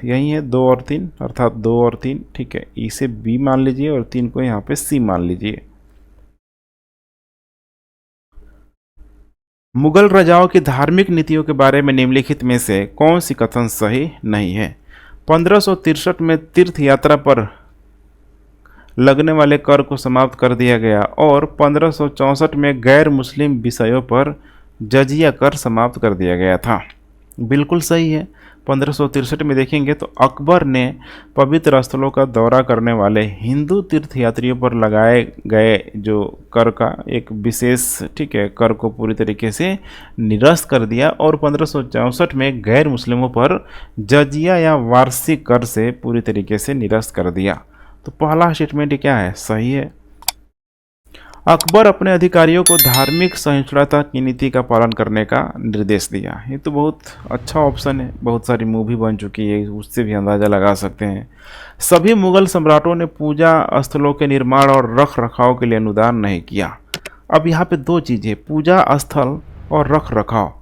यही है, 2 और 3 अर्थात 2 और 3, ठीक है। इसे बी मान लीजिए और 3 को यहाँ पे सी मान लीजिए। मुगल राजाओं की धार्मिक नीतियों के बारे में निम्नलिखित में से कौन सी कथन सही नहीं है? 1563 में तीर्थ यात्रा पर लगने वाले कर को समाप्त कर दिया गया और 1564 में गैर मुस्लिम विषयों पर जजिया कर समाप्त कर दिया गया था। बिल्कुल सही है। 1563 में देखेंगे तो अकबर ने पवित्र स्थलों का दौरा करने वाले हिंदू तीर्थयात्रियों पर लगाए गए जो कर का एक विशेष, ठीक है, कर को पूरी तरीके से निरस्त कर दिया और 1564 में गैर मुस्लिमों पर जजिया या वार्षिक कर से पूरी तरीके से निरस्त कर दिया। तो पहला स्टेटमेंट क्या है, सही है। अकबर अपने अधिकारियों को धार्मिक सहिष्णुता की नीति का पालन करने का निर्देश दिया। ये तो बहुत अच्छा ऑप्शन है, बहुत सारी मूवी बन चुकी है, उससे भी अंदाज़ा लगा सकते हैं। सभी मुगल सम्राटों ने पूजा स्थलों के निर्माण और रख रखाव के लिए अनुदान नहीं किया। अब यहाँ पे दो चीज़ें, पूजा स्थल और रख रखाव,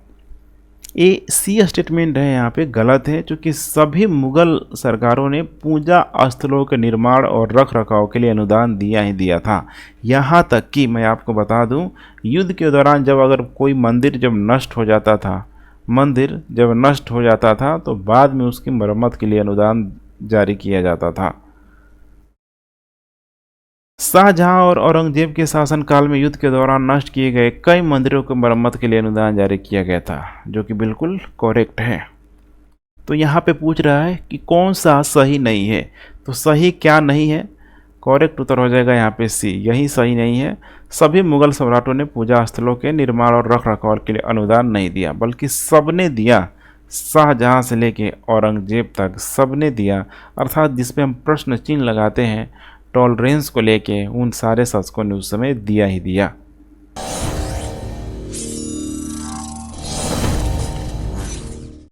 ये सी स्टेटमेंट है यहाँ पे गलत है, क्योंकि सभी मुगल सरकारों ने पूजा स्थलों के निर्माण और रख रखाव के लिए अनुदान दिया ही दिया था। यहाँ तक कि मैं आपको बता दूं, युद्ध के दौरान जब अगर कोई मंदिर जब नष्ट हो जाता था, मंदिर जब नष्ट हो जाता था तो बाद में उसकी मरम्मत के लिए अनुदान जारी किया जाता था। शाहजहां और औरंगजेब के शासनकाल में युद्ध के दौरान नष्ट किए गए कई मंदिरों की मरम्मत के लिए अनुदान जारी किया गया था, जो कि बिल्कुल करेक्ट है। तो यहाँ पे पूछ रहा है कि कौन सा सही नहीं है, तो सही क्या नहीं है, करेक्ट उत्तर हो जाएगा यहाँ पे सी, यही सही नहीं है। सभी मुगल सम्राटों ने पूजा स्थलों के निर्माण और रख रखाव के लिए अनुदान नहीं दिया, बल्कि सबने दिया। शाहजहां से लेके औरंगजेब तक सबने दिया, अर्थात जिसपे हम प्रश्न चिन्ह लगाते हैं टॉलरेंस को लेके, उन सारे शासकों ने उस समय दिया ही दिया।